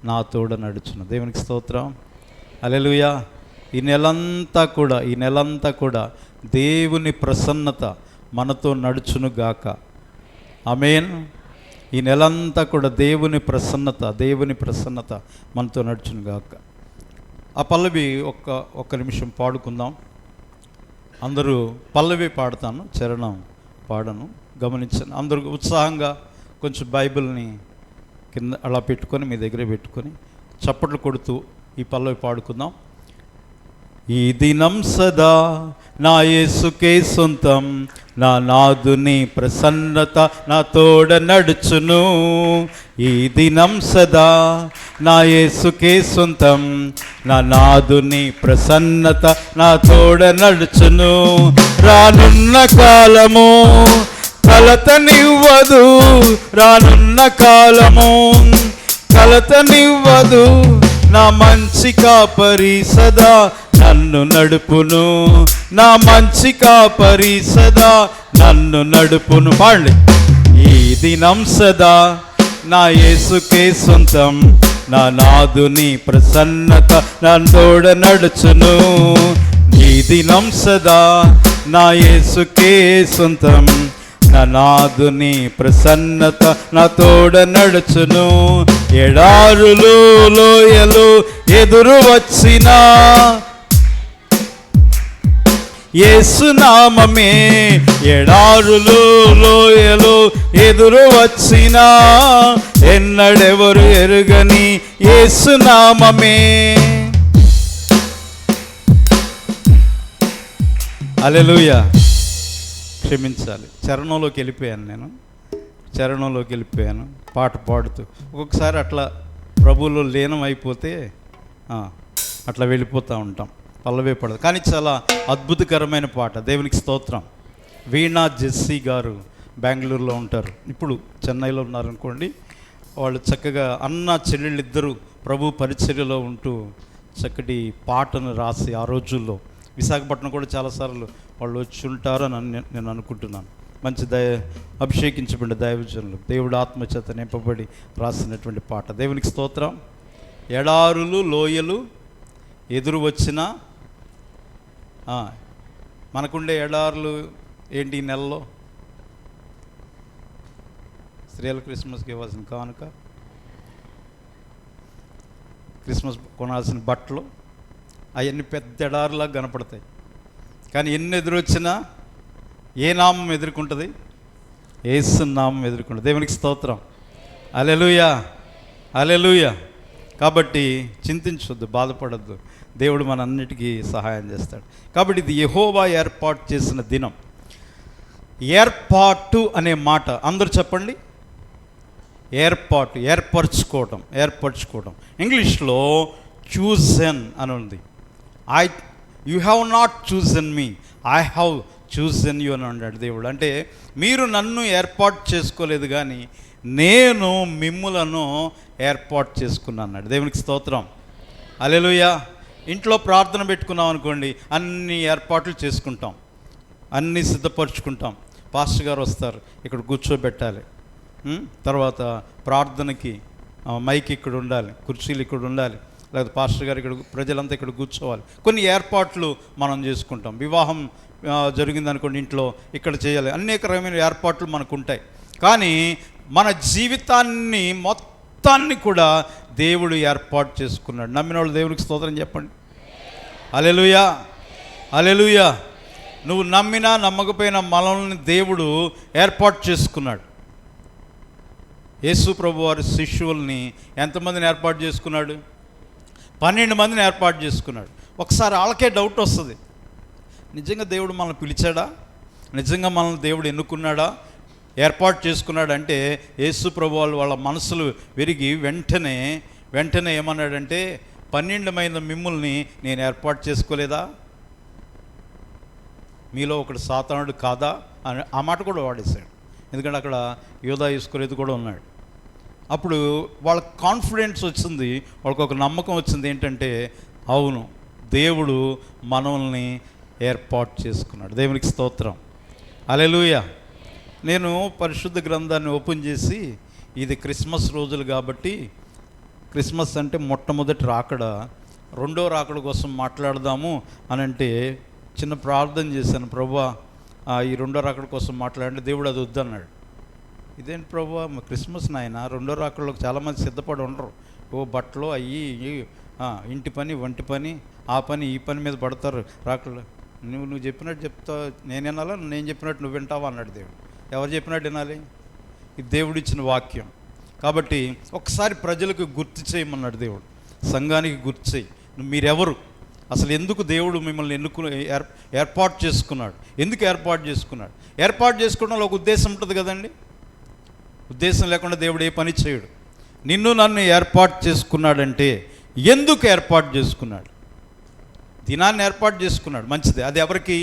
నా తోడ నడుచును. దేవునికి స్తోత్రం. హల్లెలూయా. ఈ నెలంతా కూడా దేవుని ప్రసన్నత మనతో నడుచును గాక. ఆమేన్. ఈ నెలంతా కూడా దేవుని ప్రసన్నత మనతో నడుచును గాక. ఆ పల్లవి ఒక్క నిమిషం పాడుకుందాం. అందరూ పల్లవి పాడతాను, చరణం పాడను. గమనించండి. అందరూ ఉత్సాహంగా కొంచెం బైబిల్ని కింద అలా పెట్టుకొని మీ దగ్గర పెట్టుకొని చప్పట్లు కొడుతూ ఈ పల్లవి పాడుకుందాం. ఈ దినం సదా నా యేసుకే సొంతం, నా నాదుని ప్రసన్నత నా తోడ నడుచును. ఈ దినం సదా నా యేసుకే సొంతం, నా నాదుని ప్రసన్నత నా తోడ నడుచును. రానున్న కాలము కలతనివ్వదు, రానున్న కాలము కలతనివ్వదు. నా మంచి కాపరి సదా నన్ను నడుపును, నా మంచి కాపరి సదా నన్ను నడుపును. పాడండి. ఈ దినం సదా నా యేసుకే సొంతం, నా నాదుని ప్రసన్నత నా తోడ నడుచును. ఈ దినం సదా నా యేసుకే సొంతం, నా నాదుని ప్రసన్నత నా తోడ నడుచును. ఎడారులు లోయలు ఎదురు వచ్చినా యేసు నామమే, ఎడారులు లోయలు ఎదురు వచ్చినా ఎన్నడెవరు ఎరుగని యేసు నామమే. హల్లెలూయా. క్షమించాలి, చరణంలోకి వెళ్ళిపోయాను పాట పాడుతూ. ఒక్కొక్కసారి అట్లా ప్రభువులో లీనం అయిపోతే అట్లా వెళ్ళిపోతూ ఉంటాం, పల్లవే పడదు. కానీ చాలా అద్భుతకరమైన పాట. దేవునికి స్తోత్రం. వీణా జెస్సీ గారు బెంగళూరులో ఉంటారు, ఇప్పుడు చెన్నైలో ఉన్నారనుకోండి. వాళ్ళు చక్కగా అన్న చెల్లెళ్ళిద్దరూ ప్రభు పరిచర్యలో ఉంటూ చక్కటి పాటను రాసి ఆ రోజుల్లో విశాఖపట్నం కూడా చాలాసార్లు వాళ్ళు వచ్చి ఉంటారని నేను అనుకుంటున్నాను. మంచి అభిషేకించబడిన దైవజనులు, దేవుడు ఆత్మచేత నింపబడి రాసినటువంటి పాట. దేవునికి స్తోత్రం. ఎడారులు లోయలు ఎదురు వచ్చినా, మనకుండే ఎడారులు ఏంటి ఈ నెలలో? స్త్రీలు క్రిస్మస్కి ఇవ్వాల్సిన కానుక, క్రిస్మస్ కొనాల్సిన బట్టలు, అవన్నీ పెద్ద ఎడారులాగా కనపడతాయి. కానీ ఎన్ని ఎదురొచ్చినా ఏ నామం ఎదుర్కొంటుంది? యేసు నామం ఎదుర్కొంటుంది. దేవునికి స్తోత్రం. హల్లెలూయా, హల్లెలూయా. కాబట్టి చింతించొద్దు, బాధపడద్దు. దేవుడు మనందరికీ సహాయం చేస్తాడు. కాబట్టి ఇది యెహోవా ఏర్పాటు చేసిన దినం. ఏర్పాటు అనే మాట అందరూ చెప్పండి. ఏర్పరచుకోవటం. ఇంగ్లీష్లో చూజన్ అని ఉంది. You have not chosen me, I have chosen you అని అన్నాడు దేవుడు. అంటే మీరు నన్ను ఏర్పాటు చేసుకోలేదు, కానీ నేను మిమ్ములను ఏర్పాటు చేసుకున్నాను అన్నాడు. దేవునికి స్తోత్రం. హల్లెలూయా. ఇంట్లో ప్రార్థన పెట్టుకున్నాం అనుకోండి, అన్ని ఏర్పాట్లు చేసుకుంటాం, అన్నీ సిద్ధపరచుకుంటాం. పాస్టర్ గారు వస్తారు, ఇక్కడ కూర్చోబెట్టాలి. తర్వాత ప్రార్థనకి మైక్ ఇక్కడ ఉండాలి, కుర్చీలు ఇక్కడ ఉండాలి, లేకపోతే పాస్టర్ గారు ఇక్కడ, ప్రజలంతా ఇక్కడ కూర్చోవాలి. కొన్ని ఏర్పాట్లు మనం చేసుకుంటాం. వివాహం జరిగిందనుకోండి, ఇంట్లో ఇక్కడ చేయాలి. అనేక రకమైన ఏర్పాట్లు మనకు ఉంటాయి. కానీ మన జీవితాన్ని మొత్తాన్ని కూడా దేవుడు ఏర్పాటు చేసుకున్నాడు. నమ్మిన వాళ్ళు దేవునికి స్తోత్రం చెప్పండి. హల్లెలూయా, హల్లెలూయా. నువ్వు నమ్మినా నమ్మకపోయినా మనల్ని దేవుడు ఏర్పాటు చేసుకున్నాడు. యేసు ప్రభు వారి శిష్యుల్ని ఎంతమందిని ఏర్పాటు చేసుకున్నాడు? 12 మందిని ఏర్పాటు చేసుకున్నాడు. ఒకసారి వాళ్ళకే డౌట్ వస్తుంది, నిజంగా దేవుడు మనల్ని పిలిచాడా? నిజంగా మనల్ని దేవుడు ఎన్నుకున్నాడా? ఏర్పాటు చేసుకున్నాడు అంటే యేసు ప్రభు వాళ్ళ మనసులు విరిగి వెంటనే ఏమన్నాడంటే, 12 మంది మిమ్ముల్ని నేను ఏర్పాటు చేసుకోలేదా? మీలో ఒకడు సాతానుడు కాదా అని ఆ మాట కూడా వాడేశాడు. ఎందుకంటే అక్కడ యోధా ఇస్కరియోతు కూడా ఉన్నాడు. అప్పుడు వాళ్ళకి కాన్ఫిడెన్స్ వచ్చింది, వాళ్ళకి ఒక నమ్మకం వచ్చింది. ఏంటంటే, అవును, దేవుడు మనల్ని ఏర్పాటు చేసుకున్నాడు. దేవునికి స్తోత్రం. హల్లెలూయా. నేను పరిశుద్ధ గ్రంథాన్ని ఓపెన్ చేసి, ఇది క్రిస్మస్ రోజులు కాబట్టి క్రిస్మస్ అంటే మొట్టమొదటి రాకడ, రెండో రాకడ కోసం మాట్లాడదాము అని అంటే చిన్న ప్రార్థన చేశాను, ప్రభువా ఈ రెండో రాకడ కోసం మాట్లాడంటే దేవుడు అది వద్దన్నాడు. ఇదేంటి ప్రభువా, క్రిస్మస్ నాయన, రెండో రాకడలోకి చాలామంది సిద్ధపడి ఉండరు. బట్టలు అయ్యి ఇంటి పని, వంటి పని, ఆ పని ఈ పని మీద పడతారు రాకడలో. నువ్వు చెప్పినట్టు చెప్తా నేను వినాలా, నేను చెప్పినట్టు నువ్వు వింటావా అన్నాడు దేవుడు. ఎవరు చెప్పినట్టు వినాలి? ఇది దేవుడిచ్చిన వాక్యం. కాబట్టి ఒకసారి ప్రజలకు గుర్తు చేయమన్నాడు దేవుడు, సంఘానికి గుర్తు చేయి. మీరెవరు, అసలు ఎందుకు దేవుడు మిమ్మల్ని ఏర్పాటు చేసుకున్నాడు, ఎందుకు ఏర్పాటు చేసుకున్నాడు? ఏర్పాటు చేసుకోవడంలో ఒక ఉద్దేశం ఉంటుంది కదండి. ఉద్దేశం లేకుండా దేవుడు ఏ పని చేయడు. నిన్ను నన్ను ఏర్పాటు చేసుకున్నాడంటే ఎందుకు ఏర్పాటు చేసుకున్నాడు? దినాన్ని ఏర్పాటు చేసుకున్నాడు, మంచిది. అది ఎవరికి?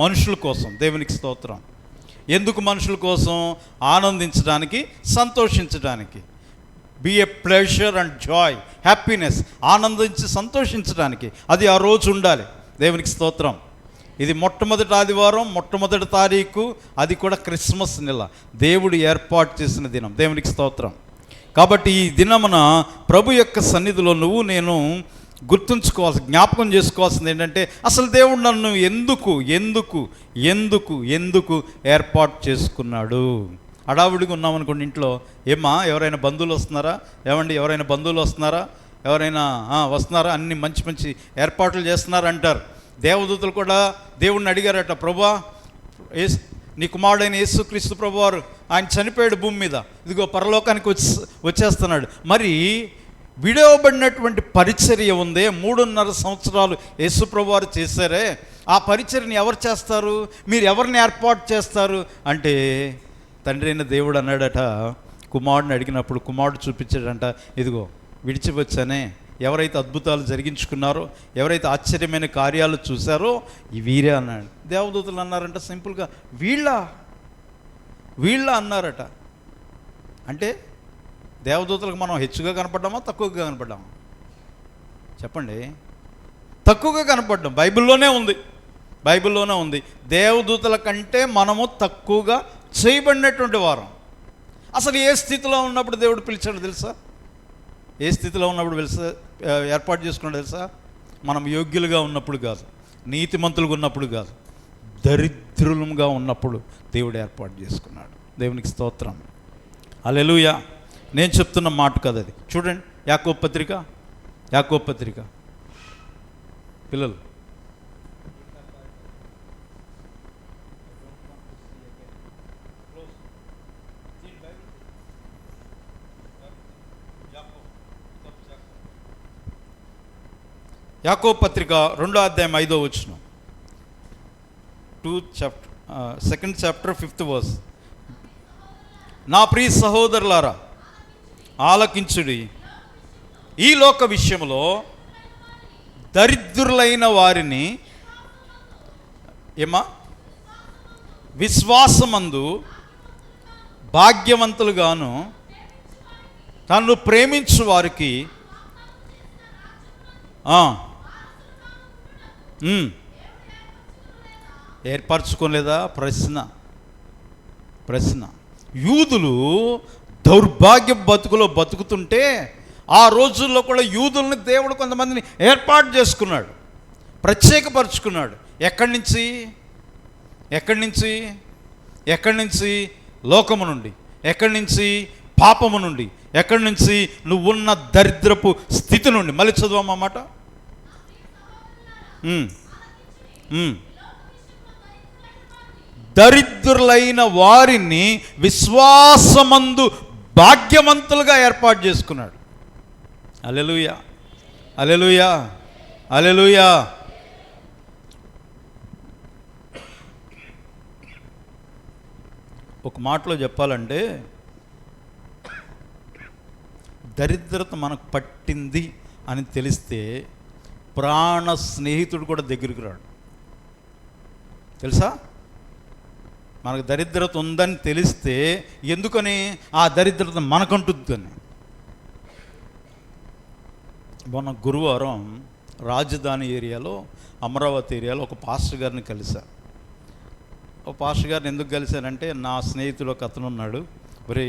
మనుషుల కోసం. దేవునికి స్తోత్రం. ఎందుకు మనుషుల కోసం? ఆనందించడానికి, సంతోషించడానికి. Be a pleasure and joy, happiness, ఆనందించి సంతోషించడానికి అది ఆ రోజు ఉండాలి. దేవునికి స్తోత్రం. ఇది మొట్టమొదటి ఆదివారం, మొట్టమొదటి తారీఖు, అది కూడా క్రిస్మస్ నెల, దేవుడు ఏర్పాటు చేసిన దినం. దేవునికి స్తోత్రం. కాబట్టి ఈ దినమున ప్రభు యొక్క సన్నిధిలో నువ్వు నేను గుర్తుంచుకోవాల్సి, జ్ఞాపకం చేసుకోవాల్సింది ఏంటంటే అసలు దేవుడు నన్ను ఎందుకు ఎందుకు ఎందుకు ఎందుకు ఏర్పాటు చేసుకున్నాడు. హడావుడిగా ఉన్నామనుకోండి ఇంట్లో, ఏమ్మా ఎవరైనా బంధువులు వస్తున్నారా, ఏమండి ఎవరైనా బంధువులు వస్తున్నారా, ఎవరైనా వస్తున్నారా, అన్ని మంచి మంచి ఏర్పాట్లు చేస్తున్నారంటారు. దేవదూతలు కూడా దేవుడిని అడిగారట, ప్రభువా నీ కుమారుడైన యేసుక్రీస్తు ప్రభువారు ఆయన చనిపోయాడు భూమి మీద, ఇదిగో పరలోకానికి వచ్చేస్తున్నాడు. మరి విడవబడినటువంటి పరిచర్య ఉందే, 3.5 సంవత్సరాలు యేసు ప్రభువారు చేశారే, ఆ పరిచర్యని ఎవరు చేస్తారు, మీరు ఎవరిని ఏర్పాటు చేస్తారు అంటే తండ్రి అయిన దేవుడు అన్నాడట, కుమారుడిని అడిగినప్పుడు కుమారుడు చూపించాడంట, ఇదిగో విడిచివచ్చానే, ఎవరైతే అద్భుతాలు జరిగించుకున్నారో, ఎవరైతే ఆశ్చర్యమైన కార్యాలు చూశారో వీరే అన్నాడు. దేవదూతలు అన్నారంట సింపుల్గా, వీళ్ళ అన్నారట. అంటే దేవదూతలకు మనం హెచ్చుగా కనపడ్డామా, తక్కువగా కనపడ్డామా? చెప్పండి. తక్కువగా కనపడ్డాం. బైబిల్లోనే ఉంది. దేవదూతల కంటే మనము తక్కువగా చేయబడినటువంటి వారం. అసలు ఏ స్థితిలో ఉన్నప్పుడు దేవుడు పిలిచాడు తెలుసా? ఏ స్థితిలో ఉన్నప్పుడు ఏర్పాటు చేసుకున్నాడు తెలుసా? మనం యోగ్యులుగా ఉన్నప్పుడు కాదు, నీతిమంతులుగా ఉన్నప్పుడు కాదు, దరిద్రులుగా ఉన్నప్పుడు దేవుడు ఏర్పాటు చేసుకున్నాడు. దేవునికి స్తోత్రం. హల్లెలూయా. నేను చెప్తున్న మాట కదా అది. చూడండి, యాకోబు పత్రిక పిల్లలు, యాకోబు పత్రిక 2వ అధ్యాయం 5వ వచనం, 2nd chapter 5th verse. నా ప్రియ సహోదరులారా ఆలకించుడి, ఈ లోక విషయంలో దరిద్రులైన వారిని విశ్వాసమందు భాగ్యవంతులుగాను తన్ను ప్రేమించు వారికి ఏర్పరచుకోలేదా? ప్రశ్న. యూదులు దౌర్భాగ్య బతుకులో బతుకుతుంటే ఆ రోజుల్లో కూడా యూదుల్ని దేవుడు కొంతమందిని ఏర్పాటు చేసుకున్నాడు, ప్రత్యేకపరుచుకున్నాడు. ఎక్కడి నుంచి? లోకము నుండి. ఎక్కడి నుంచి? పాపము నుండి. ఎక్కడి నుంచి? నువ్వున్న దరిద్రపు స్థితి నుండి. మళ్ళీ చదువన్నమాట. దరిద్రులైన వారిని విశ్వాసమందు భాగ్యవంతులుగా ఏర్పాటు చేసుకున్నాడు. హల్లెలూయా, హల్లెలూయా, హల్లెలూయా. ఒక మాటలో చెప్పాలంటే దరిద్రత మనకు పట్టింది అని తెలిస్తే ప్రాణ స్నేహితుడు కూడా దగ్గరికి రాడు. తెలుసా? మనకు దరిద్రత ఉందని తెలిస్తే ఎందుకని? ఆ దరిద్రత మనకంటుందని. మొన్న గురువారం రాజధాని ఏరియాలో, అమరావతి ఏరియాలో ఒక పాస్టర్ గారిని కలిశాను. ఒక పాస్టర్ గారిని ఎందుకు కలిశానంటే, నా స్నేహితుడు ఒక అతను ఉన్నాడు, ఒరే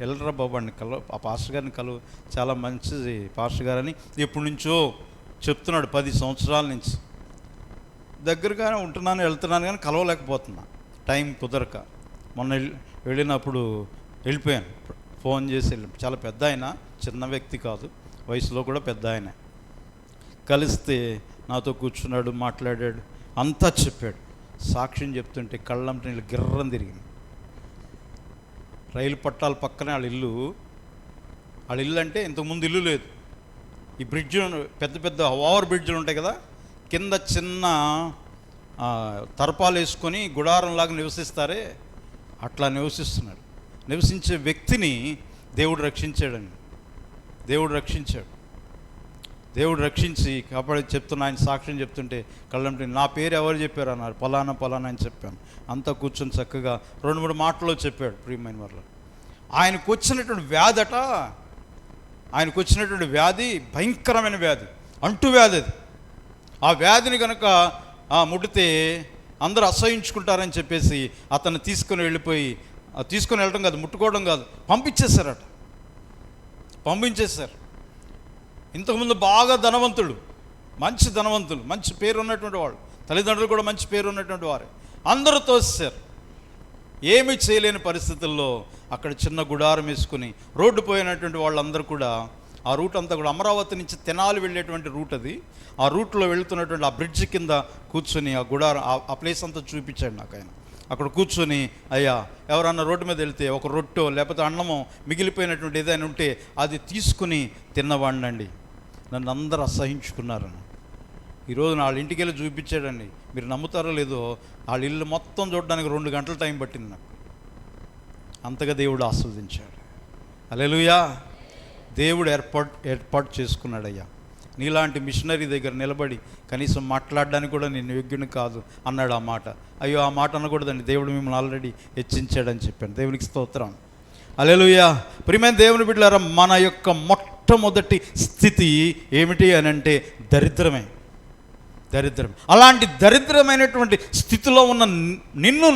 వెళ్ళరా బాబు అని ఆ పాస్టర్ గారిని కలువు, చాలా మంచిది పాస్టర్ గారని ఎప్పటి నుంచో చెప్తున్నాడు, 10 సంవత్సరాల నుంచి. దగ్గరగానే ఉంటున్నాను, వెళ్తున్నాను, కానీ కలవలేకపోతున్నా, టైం కుదరక. మొన్న వెళ్ళినప్పుడు వెళ్ళిపోయాను, ఫోన్ చేసి చాలా పెద్ద ఆయన, చిన్న వ్యక్తి కాదు, వయసులో కూడా పెద్ద ఆయన. కలిస్తే నాతో కూర్చున్నాడు, మాట్లాడాడు, అంతా చెప్పాడు. సాక్ష్యం చెప్తుంటే కళ్ళంట నీళ్ళు గిర్రం తిరిగింది. రైలు పట్టాల పక్కనే వాళ్ళ ఇల్లు అంటే ఇంతకుముందు ఇల్లు లేదు. ఈ బ్రిడ్జ్, పెద్ద పెద్ద ఓవర్ బ్రిడ్జ్లు ఉంటాయి కదా, కింద చిన్న తర్పాలు వేసుకొని గుడారంలాగా నివసిస్తారే, అట్లా నివసిస్తున్నాడు. నివసించే వ్యక్తిని దేవుడు రక్షించాడండి. దేవుడు రక్షించి కాపాడి చెప్తున్నా. ఆయన సాక్ష్యం చెప్తుంటే కళ్ళంటే నా పేరు ఎవరు చెప్పారు అన్నారు. పలానా అని చెప్పాను. అంతా కూర్చొని చక్కగా 2-3 మాటల్లో చెప్పాడు. ప్రియమైన వారు, ఆయనకు వచ్చినటువంటి వ్యాధి భయంకరమైన వ్యాధి, అంటువ్యాధి అది. ఆ వ్యాధిని కనుక ముడితే అందరూ అసహించుకుంటారని చెప్పేసి అతన్ని తీసుకొని వెళ్ళటం కాదు, ముట్టుకోవడం కాదు, పంపించేశారు. ఇంతకుముందు బాగా ధనవంతుడు, మంచి పేరు ఉన్నటువంటి వాడు, తల్లిదండ్రులు కూడా మంచి పేరు ఉన్నటువంటి వారే, అందరూ తోసేశారు. ఏమీ చేయలేని పరిస్థితుల్లో అక్కడ చిన్న గుడారం వేసుకుని రోడ్డు పోయినటువంటి వాళ్ళందరూ కూడా, ఆ రూట్ అంతా కూడా అమరావతి నుంచి తెనాలి వెళ్ళేటువంటి రూట్ అది. ఆ రూట్లో వెళుతున్నటువంటి ఆ బ్రిడ్జ్ కింద కూర్చొని ఆ గుడారం, ఆ ప్లేస్ అంతా చూపించాడు నాకు ఆయన. అక్కడ కూర్చొని, అయ్యా ఎవరన్నా రోడ్డు మీద వెళ్తే ఒక రొట్టో లేకపోతే అన్నమో మిగిలిపోయినటువంటి ఏదైనా ఉంటే అది తీసుకుని తిన్నవాడినండి. నన్ను అందరూ అసహించుకున్నారని. ఈరోజు వాళ్ళ ఇంటికి వెళ్ళి చూపించాడండి. మీరు నమ్ముతారో లేదో, వాళ్ళ ఇల్లు మొత్తం చూడడానికి 2 గంటల టైం పట్టింది నాకు. అంతగా దేవుడు ఆస్వాదించాడు. హల్లెలూయా. దేవుడు ఏర్పాటు చేసుకున్నాడయ్యా. నీలాంటి మిషనరీ దగ్గర నిలబడి కనీసం మాట్లాడడానికి కూడా నేను యోగ్యుని కాదు అన్నాడు. ఆ మాట, అయ్యో ఆ మాట అనకూడదండి, దేవుడు మిమ్మల్ని ఆల్రెడీ హెచ్చించాడని చెప్పాను. దేవునికి స్తోత్రం. హల్లెలూయా. ప్రియమైన దేవుని బిడ్డలారా, మన యొక్క మొట్టమొదటి స్థితి ఏమిటి అని అంటే దరిద్రం. అలాంటి దరిద్రమైనటువంటి స్థితిలో ఉన్న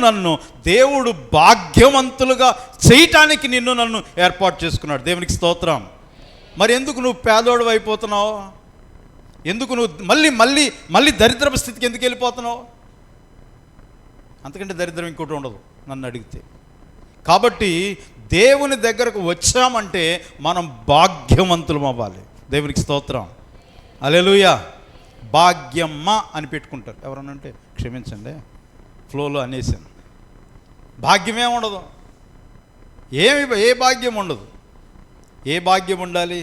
నన్ను దేవుడు భాగ్యవంతులుగా చేయటానికి నన్ను ఏర్పాటు చేసుకున్నాడు. దేవునికి స్తోత్రం. మరి ఎందుకు నువ్వు పేదోడు అయిపోతున్నావు? ఎందుకు నువ్వు మళ్ళీ దరిద్రపు స్థితికి ఎందుకు వెళ్ళిపోతున్నావు? అంతకంటే దరిద్రం ఇంకోటి ఉండదు నన్ను అడిగితే. కాబట్టి దేవుని దగ్గరకు వచ్చామంటే మనం భాగ్యవంతులం అవ్వాలి. దేవునికి స్తోత్రం. హల్లెలూయా. భాగ్యమ్మ అని పెట్టుకుంటారు ఎవరన్నా అంటే, క్షమించండి ఫ్లోలో అనేసాను. భాగ్యమే ఉండదు, ఏ భాగ్యం ఉండదు. ఏ భాగ్యం ఉండాలి?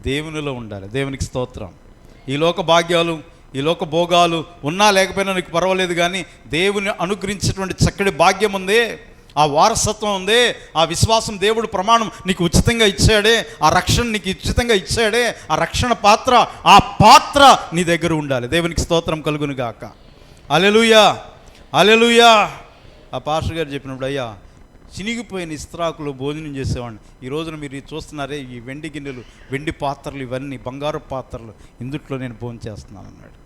దేవునిలో ఉండాలి. దేవునికి స్తోత్రం. ఈ లోక భాగ్యాలు, ఈ లోక భోగాలు ఉన్నా లేకపోయినా నీకు పర్వాలేదు, కానీ దేవుని అనుగ్రహించేటువంటి చక్కటి భాగ్యం ఉందే, ఆ వారసత్వం ఉందే, ఆ విశ్వాసం, దేవుడు ప్రమాణం నీకు ఉచితంగా ఇచ్చాడే, ఆ రక్షణ నీకు ఉచితంగా ఇచ్చాడే, ఆ రక్షణ పాత్ర, ఆ పాత్ర నీ దగ్గర ఉండాలి. దేవునికి స్తోత్రం కలుగును గాక. హల్లెలూయా. ఆ పాస్టర్ గారు చెప్పినప్పుడు, అయ్యా చినిగిపోయిన ఇస్త్రాకులు భోజనం చేసేవాడిని. ఈ రోజున మీరు చూస్తున్నారే, ఈ వెండి గిన్నెలు, వెండి పాత్రలు, ఇవన్నీ బంగారు పాత్రలు, ఇందుట్లో నేను భోజనం చేస్తున్నాను అన్నాడు.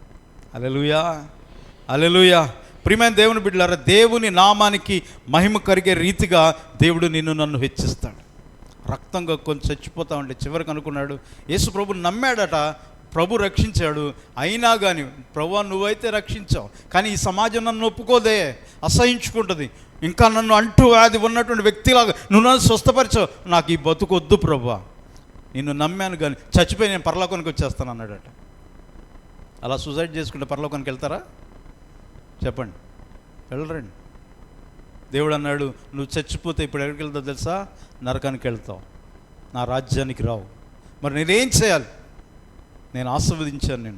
హల్లెలూయా. ప్రియమైన దేవుని బిడ్డలారా, దేవుని నామానికి మహిమ కలిగే రీతిగా దేవుడు నన్ను హెచ్చిస్తాడు. రక్తంగా కొంచెం చచ్చిపోతా ఉంటే చివరికి అనుకున్నాడు, యేసు ప్రభు నమ్మాడట, ప్రభు రక్షించాడు. అయినా కానీ, ప్రభువా నువ్వైతే రక్షించావు, కానీ ఈ సమాజం నన్ను ఒప్పుకోదే, అసహించుకుంటుంది, ఇంకా నన్ను అంటూ వ్యాధి ఉన్నటువంటి వ్యక్తిలాగా నువ్వు నన్ను స్వస్థపరిచావు, నాకు ఈ బతుకొద్దు ప్రభువా, నిన్ను నమ్మాను కానీ చచ్చిపోయి నేను పరలోకానికి వచ్చేస్తాను అన్నాడట. అలా సూసైడ్ చేసుకుంటే పరలోకానికి వెళ్తారా? చెప్పండి, వెళ్ళరండి. దేవుడు అన్నాడు, నువ్వు చచ్చిపోతే ఇప్పుడు ఎక్కడికి వెళ్తావు తెలుసా? నరకానికి వెళ్తావు, నా రాజ్యానికి రావు. మరి నేనేం చేయాలి? నేను ఆస్వాదించాను,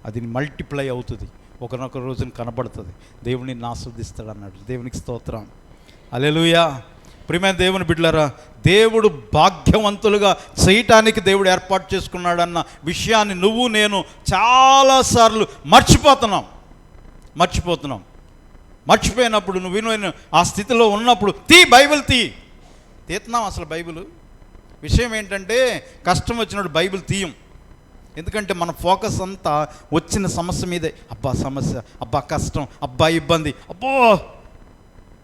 అది మల్టిప్లై అవుతుంది, ఒకనొక రోజున కనబడుతుంది, దేవుడు నిన్ను ఆస్వాదిస్తాడు అన్నాడు. దేవునికి స్తోత్రం. హల్లెలూయా. ప్రియమైన దేవుని బిడ్డలారా, దేవుడు భాగ్యవంతులుగా చేయటానికి దేవుడు ఏర్పాటు చేసుకున్నాడన్న విషయాన్ని నువ్వు నేను చాలాసార్లు మర్చిపోతున్నాం. మర్చిపోయినప్పుడు నువ్వు ఆ స్థితిలో ఉన్నప్పుడు బైబిల్ తీస్తున్నాం. అసలు బైబిల్ విషయం ఏంటంటే, కష్టం వచ్చినప్పుడు బైబిల్ తీయం. ఎందుకంటే మన ఫోకస్ అంతా వచ్చిన సమస్య మీదే. అబ్బా సమస్య, అబ్బా కష్టం, అబ్బా ఇబ్బంది, అబ్బో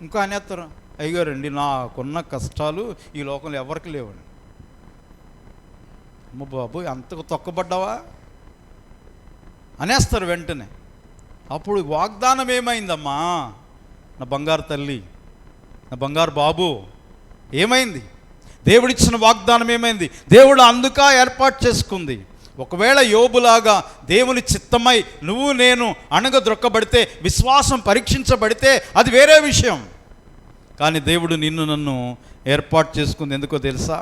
ఇంకా అనేస్తారు. అయ్యారండి నాకున్న కష్టాలు ఈ లోకంలో ఎవరికి లేవండి. అమ్మ బాబు అంతకు తొక్కబడ్డావా అనేస్తారు వెంటనే. అప్పుడు వాగ్దానం ఏమైందమ్మా, నా బంగారు తల్లి, నా బంగారు బాబు, ఏమైంది? దేవుడిచ్చిన వాగ్దానం ఏమైంది? దేవుడు అందుక ఏర్పాటు చేసుకుంది. ఒకవేళ యోబులాగా దేవుని చిత్తమై నువ్వు నేను అణగద్రొక్కబడితే, విశ్వాసం పరీక్షించబడితే అది వేరే విషయం. కానీ దేవుడు నిన్ను నన్ను ఏర్పాటు చేసుకుంది ఎందుకో తెలుసా?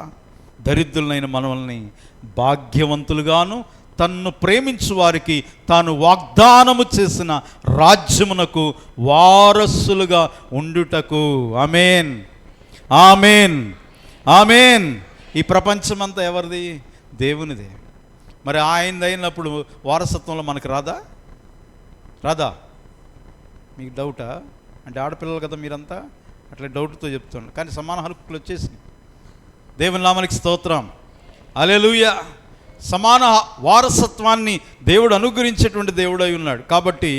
దరిద్రులైన మనల్ని భాగ్యవంతులుగాను, తన్ను ప్రేమించు వారికి తాను వాగ్దానము చేసిన రాజ్యమునకు వారసులుగా ఉండుటకు. ఆమేన్, ఆమేన్, ఆమేన్. ఈ ప్రపంచమంతా ఎవరిది? దేవునిదే. మరి ఆయనది అయినప్పుడు వారసత్వంలో మనకు రాదా? మీకు డౌటా? అంటే ఆడపిల్లలు కదా మీరంతా, అట్లా డౌట్తో చెప్తున్నాను. కానీ సమాన హక్కులు వచ్చేసినాయి. దేవుని నామానికి స్తోత్రం, హల్లెలూయా. సమాన వారసత్వాన్ని దేవుడు అనుగ్రహించేటువంటి దేవుడు అయి ఉన్నాడు. కాబట్టి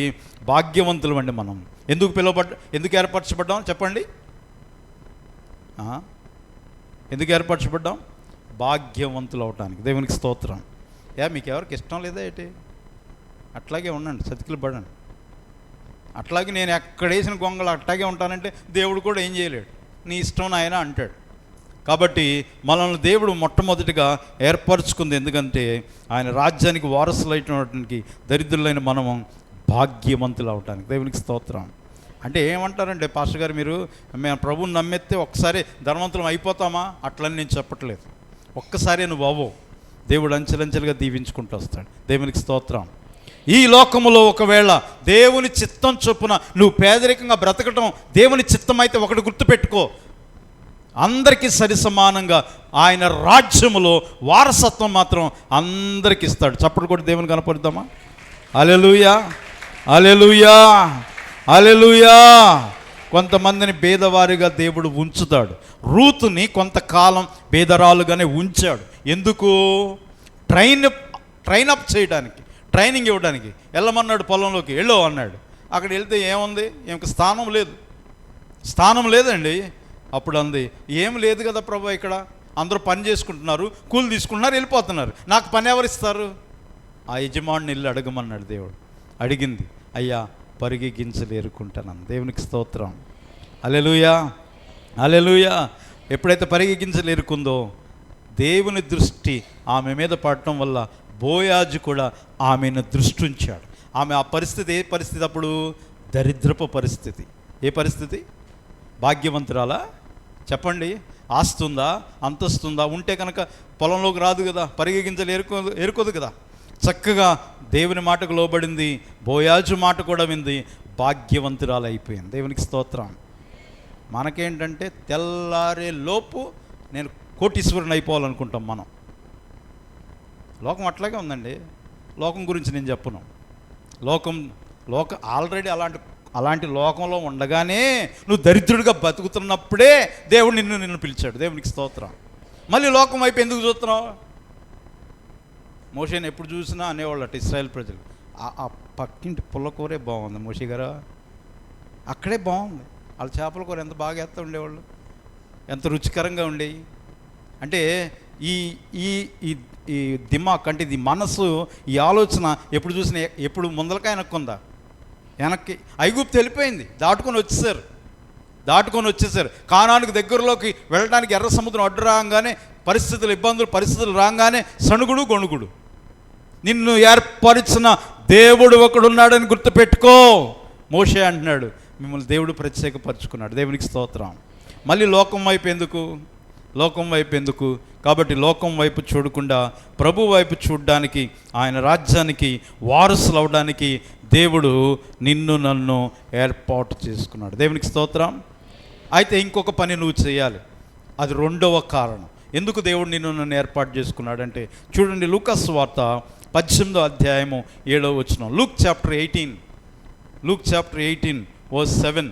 భాగ్యవంతులు అండి మనం. ఎందుకు ఏర్పరచబడ్డాం చెప్పండి? ఎందుకు ఏర్పరచబడ్డాం? భాగ్యవంతులు అవటానికి. దేవునికి స్తోత్రం. మీకు ఎవరికి ఇష్టం లేదా ఏంటి? అట్లాగే ఉండండి, చతికిలు పడండి. అట్లాగే నేను ఎక్కడ వేసిన గొంగలు అట్లాగే ఉంటానంటే దేవుడు కూడా ఏం చేయలేడు. నీ ఇష్టం నాయన అంటాడు. కాబట్టి మనల్ని దేవుడు మొట్టమొదటిగా ఏర్పరచుకుంది ఎందుకంటే ఆయన రాజ్యానికి వారసులైనటువంటి దరిద్రులైన మనము భాగ్యవంతులు అవటానికి. దేవునికి స్తోత్రం. అంటే ఏమంటారంటే పాస్టర్ గారు, మీరు మేము ప్రభువుని నమ్మెత్తే ఒక్కసారి ధనవంతులం అయిపోతామా? అట్లని నేను చెప్పట్లేదు. ఒక్కసారి నువ్వు అవ్వవు, దేవుడు అంచెలంచెలుగా దీవించుకుంటూ వస్తాడు. దేవునికి స్తోత్రం. ఈ లోకములో ఒకవేళ దేవుని చిత్తం చొప్పున నువ్వు పేదరికంగా బ్రతకటం దేవుని చిత్తం అయితే ఒకటి గుర్తుపెట్టుకో, అందరికీ సరి సమానంగా ఆయన రాజ్యములో వారసత్వం మాత్రం అందరికీ ఇస్తాడు. చప్పుడు కూడా దేవుని కనపడుద్దామా? హల్లెలూయా, హల్లెలూయా, హల్లెలూయా. కొంతమందిని భేదవారిగా దేవుడు ఉంచుతాడు. రూతుని కొంతకాలం భేదరాలుగానే ఉంచాడు. ఎందుకు? ట్రైన్ అప్ చేయడానికి, ట్రైనింగ్ ఇవ్వడానికి. వెళ్ళమన్నాడు, పొలంలోకి వెళ్ళు అన్నాడు. అక్కడ వెళ్తే ఏముంది? ఏమికి స్థానం లేదండి. అప్పుడు అంది, ఏం లేదు కదా ప్రభు, ఇక్కడ అందరూ పని చేసుకుంటున్నారు, కూలి తీసుకుంటున్నారు, వెళ్ళిపోతున్నారు, నాకు పని ఎవరిస్తారు? ఆ యజమాని వెళ్ళి అడగమన్నాడు దేవుడు. అడిగింది, అయ్యా పరిగి గింజలు ఏరుకుంటాను. దేవునికి స్తోత్రం, హల్లెలూయా, హల్లెలూయా. ఎప్పుడైతే పరిగి గింజలు ఏరుకుందో దేవుని దృష్టి ఆమె మీద పడటం వల్ల బోయాజు కూడా ఆమెను దృష్టి ఉంచాడు. ఆమె ఆ పరిస్థితి ఏ పరిస్థితి? అప్పుడు దరిద్రపు పరిస్థితి. ఏ పరిస్థితి? భాగ్యవంతురాలా చెప్పండి? ఆస్తుందా, అంతస్తుందా? ఉంటే కనుక పొలంలోకి రాదు కదా, పరిగి గింజలు ఏరుకోదు కదా. చక్కగా దేవుని మాటకు లోబడింది, బోయాజు మాట కూడా వింది, భాగ్యవంతురాలు అయిపోయింది. దేవునికి స్తోత్రం. మనకేంటంటే తెల్లారే లోపు నేను కోటీశ్వరుని అయిపోవాలనుకుంటాం మనం. లోకం అట్లాగే ఉందండి. లోకం గురించి నేను చెప్పను. లోకం ఆల్రెడీ అలాంటి లోకంలో ఉండగానే నువ్వు దరిద్రుడిగా బతుకుతున్నప్పుడే దేవుడు నిన్ను పిలిచాడు. దేవునికి స్తోత్రం. మళ్ళీ లోకం వైపు ఎందుకు చూస్తున్నావు? మోషేని ఎప్పుడు చూసినా అనేవాళ్ళట ఇశ్రాయేల్ ప్రజలు, ఆ పక్కింటి పుల్లకూరే బాగుంది మోషే గారు, అక్కడే బాగుంది. వాళ్ళ చేపల కూర ఎంత బాగా వేస్తూ ఉండేవాళ్ళు, ఎంత రుచికరంగా ఉండేవి. అంటే ఈ దిమాక్ అంటే ఇది మనసు, ఈ ఆలోచన ఎప్పుడు చూసినా ఎప్పుడు ముందలకాయ వెనక్కుందా? వెనక్కి. ఐగుప్తు వెళ్ళిపోయింది, దాటుకొని వచ్చేసారు. కానానికి దగ్గరలోకి వెళ్ళడానికి ఎర్ర సముద్రం అడ్డు రాగానే పరిస్థితులు రాగానే సణుగుడు గొణుగుడు. నిన్ను ఏర్పరిచిన దేవుడు ఒకడున్నాడని గుర్తుపెట్టుకో. మోషే అంటున్నాడు, మిమ్మల్ని దేవుడు ప్రత్యేకపరుచుకున్నాడు. దేవునికి స్తోత్రం. మళ్ళీ లోకం వైపు ఎందుకు? కాబట్టి లోకం వైపు చూడకుండా ప్రభు వైపు చూడడానికి, ఆయన రాజ్యానికి వారసులు అవడానికి దేవుడు నిన్ను నన్ను ఏర్పాటు చేసుకున్నాడు. దేవునికి స్తోత్రం. అయితే ఇంకొక పని నువ్వు చేయాలి. అది రెండవ కారణం ఎందుకు దేవుడు నిన్ను నన్ను ఏర్పాటు చేసుకున్నాడంటే, చూడండి లూకా సువార్త 18వ అధ్యాయము 7వ వచనం. Luke chapter 18 verse 7.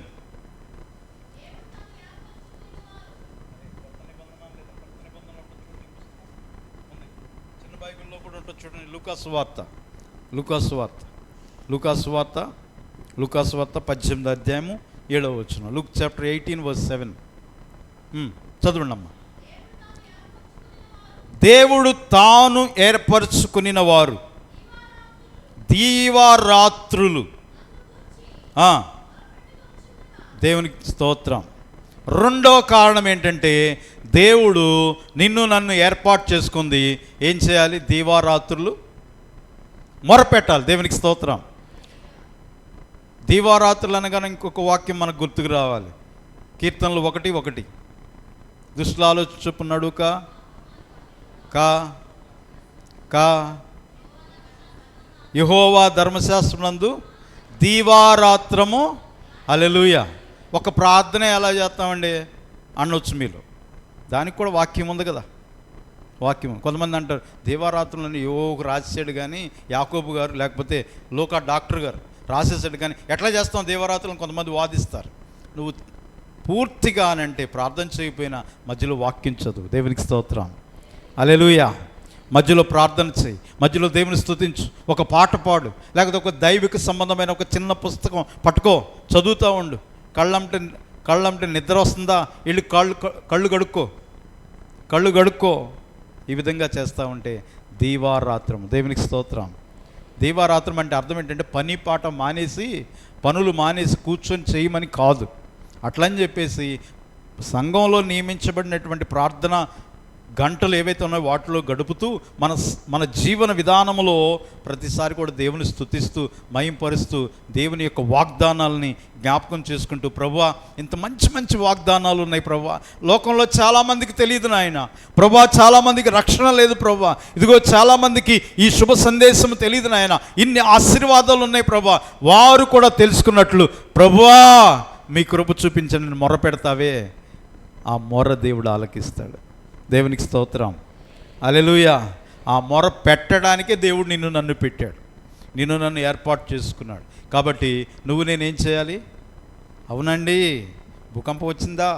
చిన్న బైబిల్లో కూడా ఉంటుంది చూడండి. లూకా సువార్త 18వ అధ్యాయము 7వ వచనం. Luke chapter 18 verse 7. చదవండి అమ్మా. దేవుడు తాను ఏర్పరచుకునిన వారు దీవారాత్రులు. దేవునికి స్తోత్రం. రెండో కారణం ఏంటంటే దేవుడు నిన్ను నన్ను ఏర్పాటు చేసుకుంది ఏం చేయాలి? దీవారాత్రులు మొరపెట్టాలి. దేవునికి స్తోత్రం. దీవారాత్రులు అనగానే ఇంకొక వాక్యం మనకు గుర్తుకు రావాలి. కీర్తనలు 1:1 దుష్టుల ఆలోచన చొప్పున నడుక కా యెహోవా ధర్మశాస్త్రమునందు దీవారాత్రము. హల్లెలూయా. ఒక ప్రార్థన ఎలా చేస్తామండి అనొచ్చు మీలో. దానికి కూడా వాక్యం ఉంది కదా, వాక్యం. కొంతమంది అంటారు దీవారాత్రులని యోగు రాసేసాడు కానీ, యాకోబు గారు లేకపోతే లోకా డాక్టర్ గారు రాసేసాడు కానీ ఎట్లా చేస్తాం దీవారాత్రులను కొంతమంది వాదిస్తారు. నువ్వు పూర్తిగా అనంటే ప్రార్థన చేయకపోయినా మధ్యలో వాక్యం చదువు. దేవునికి స్తోత్రం. హల్లెలూయా. మధ్యలో ప్రార్థన చేయి, మధ్యలో దేవుని స్తుతించు, ఒక పాట పాడు, లేకపోతే ఒక దైవిక సంబంధమైన ఒక చిన్న పుస్తకం పట్టుకో, చదువుతూ ఉండు. కళ్ళంటే నిద్ర వస్తుందా, వెళ్ళి కళ్ళు కడుక్కో. ఈ విధంగా చేస్తూ ఉంటే దీవారాత్రం. దేవునికి స్తోత్రం. దీవారాత్రం అంటే అర్థం ఏంటంటే పని పాట మానేసి, పనులు మానేసి కూర్చొని చేయమని కాదు. అట్లని చెప్పేసి సంఘంలో నియమించబడినటువంటి ప్రార్థన గంటలు ఏవైతే ఉన్నాయో వాటిలో గడుపుతూ మన జీవన విధానంలో ప్రతిసారి కూడా దేవుని స్తుతిస్తూ మహింపరుస్తూ దేవుని యొక్క వాగ్దానాలని జ్ఞాపకం చేసుకుంటూ, ప్రభువా ఇంత మంచి మంచి వాగ్దానాలు ఉన్నాయి ప్రభువా, లోకంలో చాలామందికి తెలియదు నాయన, ప్రభువా చాలామందికి రక్షణ లేదు ప్రభువా, ఇదిగో చాలామందికి ఈ శుభ సందేశం తెలియదు నాయన, ఇన్ని ఆశీర్వాదాలు ఉన్నాయి ప్రభువా, వారు కూడా తెలుసుకున్నట్లు ప్రభువా మీ కృప చూపించండి మొర పెడతావే, ఆ మొర దేవుడు ఆలకిస్తాడు. దేవునికి స్తోత్రం. హల్లెలూయా. ఆ మొర పెట్టడానికే దేవుడు నిన్ను నన్ను పెట్టాడు, నిన్ను నన్ను ఏర్పాటు చేసుకున్నాడు. కాబట్టి నువ్వు నేనేం చేయాలి? అవునండి భూకంపం వచ్చిందా,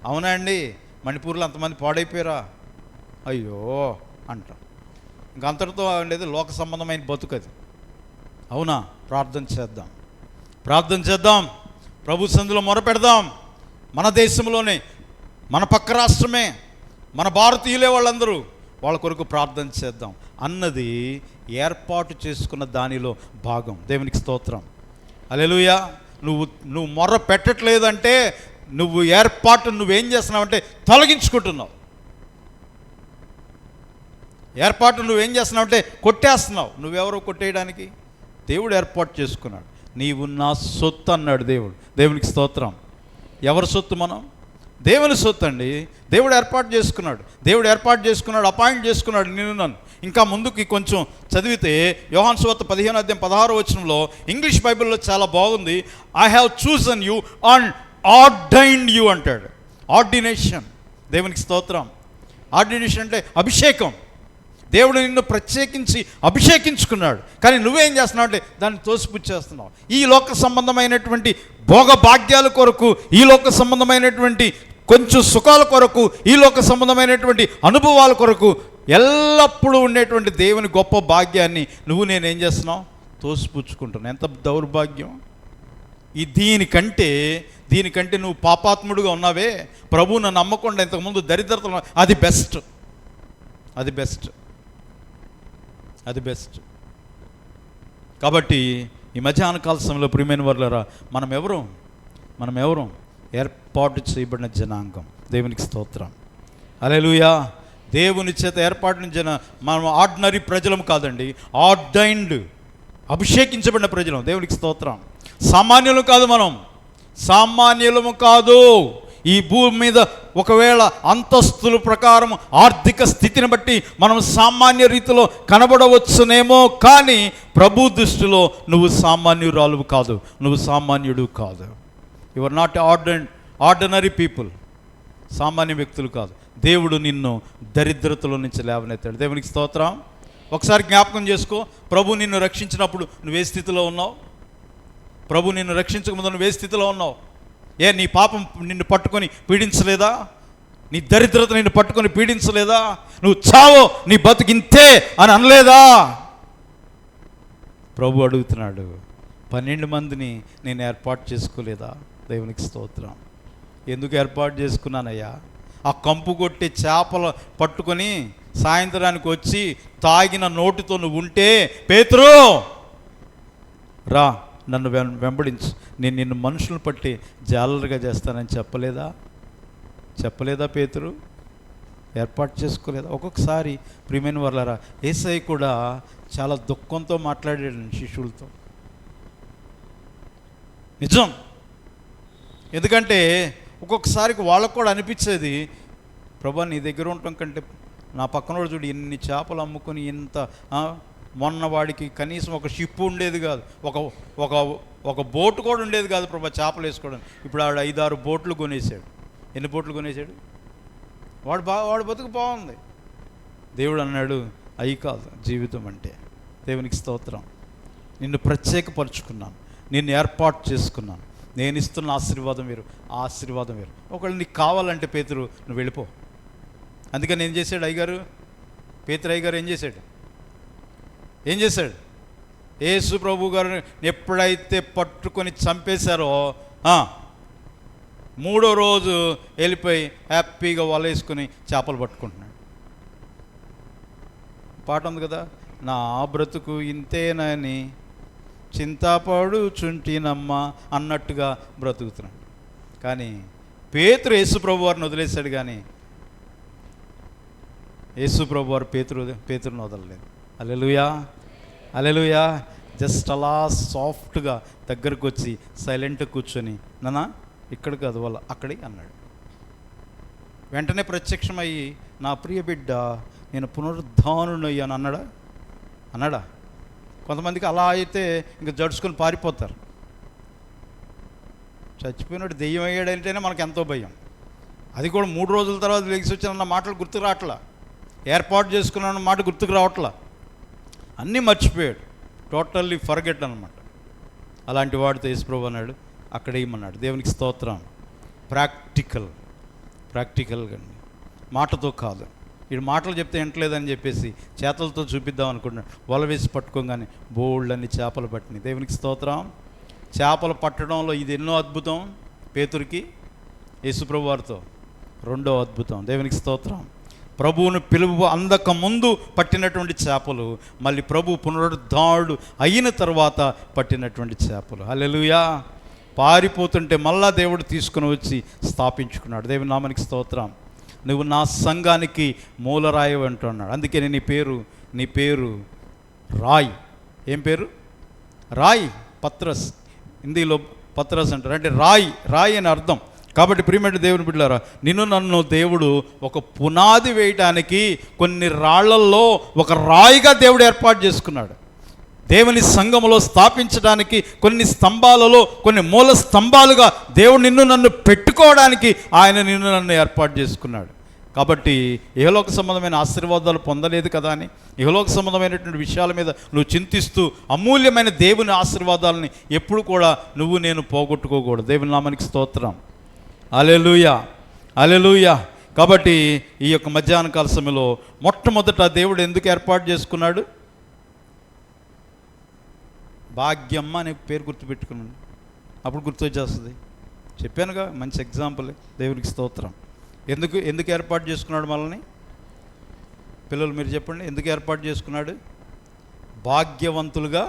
అవునండి మణిపూర్లో అంతమంది పాడైపోయారా, అయ్యో అంటాం. ఇంక అంతటితో ఉండేది లోక సంబంధమైన బతుకది. అవునా? ప్రార్థన చేద్దాం, ప్రభు సందులో మొర పెడదాం. మన దేశంలోనే, మన పక్క రాష్ట్రమే, మన భారతీయులే వాళ్ళందరూ, వాళ్ళ కొరకు ప్రార్థన చేద్దాం అన్నది ఏర్పాటు చేసుకున్న దానిలో భాగం. దేవునికి స్తోత్రం. హల్లెలూయా. నువ్వు మొర్ర పెట్టట్లేదంటే నువ్వేం చేస్తున్నావంటే తొలగించుకుంటున్నావు. నువ్వేం చేస్తున్నావంటే కొట్టేస్తున్నావు. నువ్వెవరో కొట్టేయడానికి? దేవుడు ఏర్పాటు చేసుకున్నాడు. నీవు నా సొత్తు అన్నాడు దేవుడు. దేవునికి స్తోత్రం. ఎవరి సొత్తు? మనం దేవుని సొత్తు అండి. దేవుడు ఏర్పాటు చేసుకున్నాడు, అపాయింట్ చేసుకున్నాడు నిన్ను నన్ను. ఇంకా ముందుకి కొంచెం చదివితే యోహాను సువార్త 15:16 ఇంగ్లీష్ బైబిల్లో చాలా బాగుంది. I have chosen you and ordained you అంటాడు. ఆర్డినేషన్. దేవునికి స్తోత్రం. ఆర్డినేషన్ అంటే అభిషేకం. దేవుడు నిన్ను ప్రత్యేకించి అభిషేకించుకున్నాడు. కానీ నువ్వేం చేస్తున్నావు అంటే దాన్ని తోసిపుచ్చేస్తున్నావు. ఈ లోక సంబంధమైనటువంటి భోగ భాగ్యాల కొరకు, ఈ లోక సంబంధమైనటువంటి కొంచెం సుఖాల కొరకు, ఈ లోక సంబంధమైనటువంటి అనుభవాల కొరకు ఎల్లప్పుడూ ఉండేటువంటి దేవుని గొప్ప భాగ్యాన్ని నేనేం చేస్తున్నావు? తోసిపుచ్చుకుంటున్నావు. ఎంత దౌర్భాగ్యం! దీనికంటే నువ్వు పాపాత్ముడుగా ఉన్నావే, ప్రభువును నమ్మకుండా ఇంతకుముందు దరిద్రత, అది బెస్ట్. కాబట్టి ఈ మధ్యాహ్న కాల సమయంలో ప్రియమైన వారులారా, మనం ఎవరు ఏర్పాటు చేయబడిన జనాంగం. దేవునికి స్తోత్రం. హల్లెలూయా. దేవుని చేత ఏర్పాటు మనం ఆర్డినరీ ప్రజలం కాదండి, ఆర్డైన్డ్, అభిషేకించబడిన ప్రజలం. దేవునికి స్తోత్రం. సామాన్యులము కాదు. ఈ భూమి మీద ఒకవేళ అంతస్తుల ప్రకారం ఆర్థిక స్థితిని బట్టి మనం సామాన్య రీతిలో కనబడవచ్చునేమో, కానీ ప్రభు దృష్టిలో నువ్వు సామాన్యురాలు కాదు, నువ్వు సామాన్యుడు కాదు. You are not ordinary people. సామాన్య వ్యక్తులు కాదు. దేవుడు నిన్ను దరిద్రతలో నుంచి లేవనెత్తాడు. దేవునికి స్తోత్రం. ఒకసారి జ్ఞాపకం చేసుకో, ప్రభు నిన్ను రక్షించినప్పుడు నువ్వే స్థితిలో ఉన్నావు? ప్రభు నిన్ను రక్షించకముందు నువ్వే స్థితిలో ఉన్నావు? నీ పాపం నిన్ను పట్టుకొని పీడించలేదా? నీ దరిద్రత నిన్ను పట్టుకొని పీడించలేదా? నువ్వు చావో, నీ బతుకింతే అని అనలేదా? ప్రభు అడుగుతున్నాడు, 12 మందిని నేను ఏర్పాటు చేసుకోలేదా? దేవునికి స్తోత్రం. ఎందుకు ఏర్పాటు చేసుకున్నానయ్యా? ఆ కంపు కొట్టి చేపలు పట్టుకొని సాయంత్రానికి వచ్చి తాగిన నోటితో నువ్వు ఉంటే, పేతురు రా నన్ను వెంబడించు, నేను నిన్ను మనుషులను పట్టి జాలరుగా చేస్తానని చెప్పలేదా పేతురు? ఏర్పాటు చేసుకోలేదా? ఒక్కొక్కసారి ప్రియమైన వాళ్ళారా, యేసయ్య కూడా చాలా దుఃఖంతో మాట్లాడాడు శిష్యులతో. నిజం. ఎందుకంటే ఒక్కొక్కసారికి వాళ్ళకు కూడా అనిపించేది, ప్రభా నీ దగ్గర ఉండటం కంటే నా పక్కనోడు చూడు ఎన్ని చేపలు అమ్ముకొని ఇంత, మొన్న వాడికి కనీసం ఒక షిప్ ఉండేది కాదు, ఒక బోటు కూడా ఉండేది కాదు ప్రభా చేపలు వేసుకోవడం. ఇప్పుడు ఆవిడ 5-6 బోట్లు కొనేసాడు. ఎన్ని బోట్లు కొనేసాడు? వాడు బతుకు బాగుంది. దేవుడు అన్నాడు, అయి కాదు జీవితం అంటే. దేవునికి స్తోత్రం. నిన్ను ప్రత్యేకపరుచుకున్నాను, నిన్ను ఏర్పాటు చేసుకున్నాను, నేను ఇస్తున్న ఆశీర్వాదం వేరు, ఆ ఆశీర్వాదం వేరు. ఒకవేళ నీకు కావాలంటే పేతురు నువ్వు వెళ్ళిపో. అందుకని ఏం చేశాడు అయ్యగారు? పేతురు అయ్యగారు ఏం చేశాడు? యేసు ప్రభు గారు ఎప్పుడైతే పట్టుకొని చంపేశారో 3వ రోజు వెళ్ళిపోయి హ్యాపీగా వలేసుకుని చేపలు పట్టుకుంటున్నాడు. పాట ఉంది కదా, నా బ్రతుకు ఇంతేనని చింతాపాడు చుంటినమ్మ అన్నట్టుగా బ్రతుకుతున్నాడు. కానీ పేతురు యేసు ప్రభు వారిని వదిలేశాడు, కానీ యేసు ప్రభు వారు పేతురుని వదలలేదు. హల్లెలూయా. జస్ట్ అలా సాఫ్ట్గా దగ్గరకు వచ్చి సైలెంట్గా కూర్చొని, నానా ఇక్కడ కాదు వాళ్ళ అక్కడి అన్నాడు. వెంటనే ప్రత్యక్షమయ్యి, నా ప్రియ బిడ్డ నేను పునరుద్ధానుడయ్యాను అన్నాడా? కొంతమందికి అలా అయితే ఇంకా జడుచుకొని పారిపోతారు. చచ్చిపోయినట్టు దెయ్యం అయ్యాడంటేనే మనకు ఎంతో భయం. అది కూడా 3 రోజుల తర్వాత లెగిసి వచ్చిన మాటలు గుర్తుకు రావట్లా, ఏర్పాటు చేసుకున్న మాట గుర్తుకు రావట్లా, అన్నీ మర్చిపోయాడు. టోటల్లీ ఫర్గెట్ అనమాట. అలాంటి వాడితో యేసుప్రభు అన్నాడు, అక్కడ ఏమన్నాడు? దేవునికి స్తోత్రం. ప్రాక్టికల్గా మాటతో కాదు. వీడు మాటలు చెప్తే వింటలేదని చెప్పేసి చేతలతో చూపిద్దాం అనుకుంటున్నాడు. వల వేసి పట్టుకోగానే బోల్డన్ని చేపలు పట్టినాయి. దేవునికి స్తోత్రం. చేపలు పట్టడంలో ఇది ఎన్నో అద్భుతం పేతురికి, యేసుప్రభు వారితో 2వ అద్భుతం. దేవునికి స్తోత్రం. ప్రభువును పిలువ అందక ముందు పట్టినటువంటి చేపలు, మళ్ళీ ప్రభు పునరుద్ధారుడు అయిన తర్వాత పట్టినటువంటి చేపలు. హల్లెలూయా. పారిపోతుంటే మళ్ళా దేవుడు తీసుకుని వచ్చి స్థాపించుకున్నాడు. దేవుని నామానికి స్తోత్రం. నువ్వు నా సంఘానికి మూలరాయి అంటున్నాడు. అందుకే నీ పేరు రాయ్. ఏం పేరు? రాయ్. పత్రస్, హిందీలో పత్రస్ అంటారు, అంటే రాయి అని అర్థం. కాబట్టి ప్రియమైన దేవుని బిడ్డలారా, నన్ను దేవుడు ఒక పునాది వేయడానికి కొన్ని రాళ్లల్లో ఒక రాయిగా దేవుడు ఏర్పాటు చేసుకున్నాడు. దేవుని సంఘములో స్థాపించడానికి కొన్ని స్తంభాలలో కొన్ని మూల స్తంభాలుగా దేవుడు నన్ను పెట్టుకోవడానికి ఆయన నన్ను ఏర్పాటు చేసుకున్నాడు. కాబట్టి ఇహలోక సంబంధమైన ఆశీర్వాదాలు పొందలేదు కదా అని ఇహలోక సంబంధమైనటువంటి విషయాల మీద నువ్వు చింతిస్తూ అమూల్యమైన దేవుని ఆశీర్వాదాలని ఎప్పుడు కూడా నేను పోగొట్టుకోకూడదు. దేవుని నామానికి స్తోత్రం. హల్లెలూయా. కాబట్టి ఈ యొక్క మధ్యాహ్న కాల సమయంలో మొట్టమొదట దేవుడు ఎందుకు ఏర్పాటు చేసుకున్నాడు? భాగ్యమ్మ అనే పేరు గుర్తుపెట్టుకున్నాడు, అప్పుడు గుర్తొచ్చేస్తుంది. చెప్పానుగా, మంచి ఎగ్జాంపుల్. దేవునికి స్తోత్రం. ఎందుకు ఏర్పాటు చేసుకున్నాడు మనల్ని? పిల్లలు మీరు చెప్పండి, ఎందుకు ఏర్పాటు చేసుకున్నాడు? భాగ్యవంతులుగా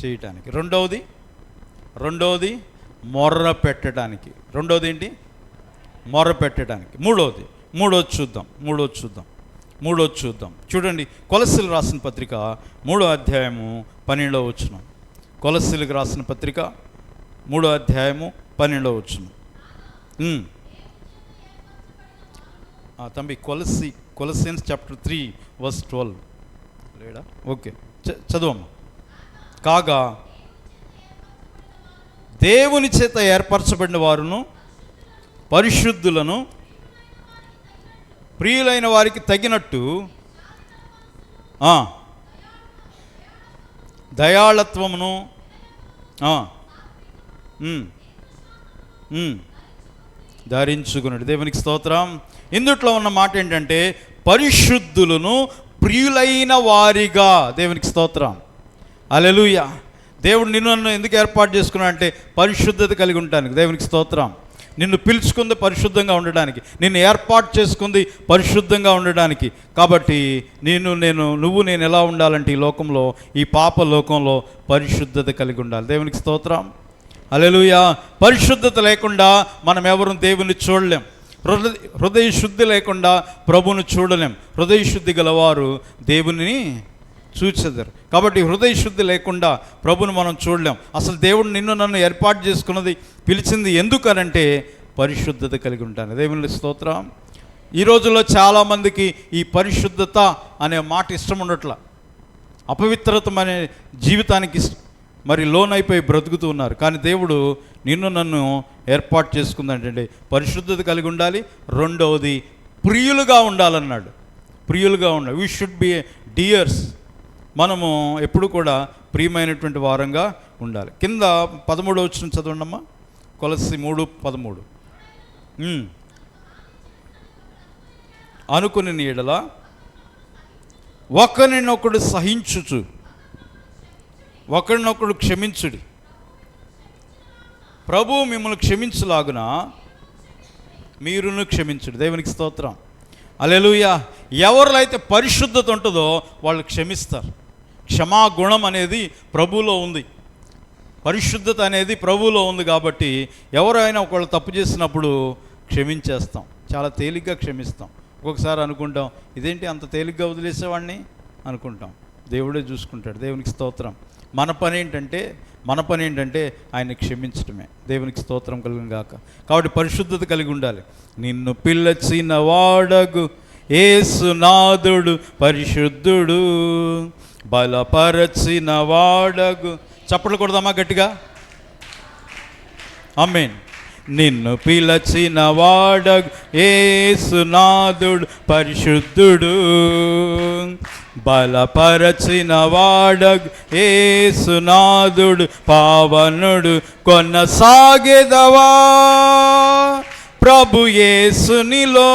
చేయటానికి. రెండవది మొర్ర పెట్టడానికి. రెండవది ఏంటి? మొర్ర పెట్టడానికి. మూడోది చూద్దాం. చూడండి, కొలస్సీలు రాసిన పత్రిక 3వ అధ్యాయము 12వ వచనం. కొలస్సీలకు రాసిన పత్రిక 3వ అధ్యాయము 12వ వచనం. తంబి కొలస్సియన్స్ చాప్టర్ 3 verse 12 లేడా? ఓకే, చదువమ్మా. కాగా దేవుని చేత ఏర్పరచబడిన వారును పరిశుద్ధులను ప్రియులైన వారికి తగినట్టు దయాళత్వమును ధరించుకున్నాడు. దేవునికి స్తోత్రం. ఇందుట్లో ఉన్న మాట ఏంటంటే పరిశుద్ధులను ప్రియులైన వారిగా. దేవునికి స్తోత్రం. హల్లెలూయా. దేవుడు నన్ను ఎందుకు ఏర్పాటు చేసుకున్నాడు అంటే పరిశుద్ధత కలిగి ఉంటానికి. దేవునికి స్తోత్రం. నిన్ను పిలుచుకుంది పరిశుద్ధంగా ఉండడానికి, నిన్ను ఏర్పాటు చేసుకుంది పరిశుద్ధంగా ఉండడానికి. కాబట్టి నువ్వు నేను ఎలా ఉండాలంటే ఈ లోకంలో, ఈ పాప లోకంలో పరిశుద్ధత కలిగి ఉండాలి. దేవునికి స్తోత్రం, హల్లెలూయా. పరిశుద్ధత లేకుండా మనం ఎవరు దేవుని చూడలేం. హృదయ శుద్ధి లేకుండా ప్రభువును చూడలేం. హృదయ శుద్ధి గలవారు దేవుని చూచెదరు. కాబట్టి హృదయ శుద్ధి లేకుండా ప్రభుని మనం చూడలేం. అసలు దేవుడు నిన్ను నన్ను ఏర్పాటు చేసుకున్నది, పిలిచింది ఎందుకనంటే పరిశుద్ధత కలిగి ఉంటాను. దేవుని స్తోత్రం. ఈ రోజుల్లో చాలామందికి ఈ పరిశుద్ధత అనే మాట ఇష్టం ఉండట్లా. అపవిత్రతమైన జీవితానికి మరి లోనైపోయి బ్రతుకుతూ ఉన్నారు. కానీ దేవుడు నిన్ను నన్ను ఏర్పాటు చేసుకుందంటే పరిశుద్ధత కలిగి ఉండాలి. రెండవది ప్రియులుగా ఉండాలన్నాడు. ప్రియులుగా ఉండాలి. We should be dears. మనము ఎప్పుడు కూడా ప్రియమైనటువంటి వారంగా ఉండాలి. కింద 13వ వచనం చదవండమ్మా. కొలస్సీ 3:13. అనుకుని ఎడల ఒకరినొకడు సహించుచు ఒకరినొకడు క్షమించుడి, ప్రభువు మిమ్మల్ని క్షమించులాగున మీరును క్షమించుడి. దేవునికి స్తోత్రం, హల్లెలూయా. ఎవరిలో అయితే పరిశుద్ధత ఉంటుందో వాళ్ళు క్షమిస్తారు. క్షమాగుణం అనేది ప్రభువులో ఉంది, పరిశుద్ధత అనేది ప్రభువులో ఉంది. కాబట్టి ఎవరైనా ఒకళ్ళు తప్పు చేసినప్పుడు క్షమించేస్తాం, చాలా తేలిగ్గా క్షమిస్తాం. ఒక్కొక్కసారి అనుకుంటాం, ఇదేంటి అంత తేలిగ్గా వదిలేసేవాడిని అనుకుంటాం. దేవుడే చూసుకుంటాడు. దేవునికి స్తోత్రం. మన పని ఏంటంటే ఆయన క్షమించడమే. దేవునికి స్తోత్రం కలిగిన గాక. కాబట్టి పరిశుద్ధత కలిగి ఉండాలి. నిన్ను పిలిచిన వాడగు యేసునాథుడు పరిశుద్ధుడు, బలపరచిన వాడగు. చప్పట్లు కొడదామా గట్టిగా? ఆమేన్. నిన్ను పిలిచిన వాడగు యేసునాథుడు పరిశుద్ధుడు, బలపరచిన వాడగు యేసునాథుడు పావనుడు. కొనసాగెదవా ప్రభు యేసునిలో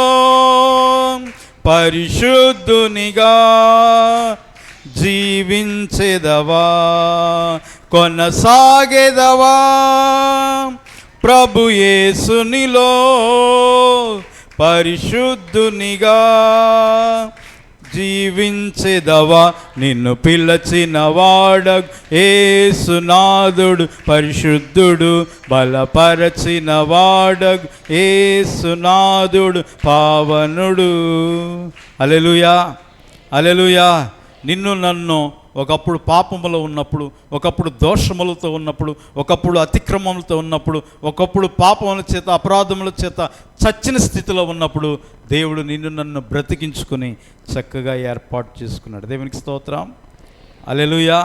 పరిశుద్ధునిగా జీవించెదవా, కొనసాగెదవా ప్రభు యేసునిలో పరిశుద్ధునిగా జీవించెదవా. నిన్ను పిలిచిన వాడగు యేసునాథుడు పరిశుద్ధుడు, బలపరచిన వాడగు యేసునాథుడు పావనుడు. హల్లెలూయా, హల్లెలూయా. నిన్ను నన్ను ఒకప్పుడు పాపములో ఉన్నప్పుడు, ఒకప్పుడు దోషములతో ఉన్నప్పుడు, ఒకప్పుడు అతిక్రమములతో ఉన్నప్పుడు, ఒకప్పుడు పాపముల చేత అపరాధముల చేత చచ్చిన స్థితిలో ఉన్నప్పుడు దేవుడు నిన్ను నన్ను బ్రతికించుకుని చక్కగా ఏర్పాటు చేసుకున్నాడు. దేవునికి స్తోత్రం, హల్లెలూయా,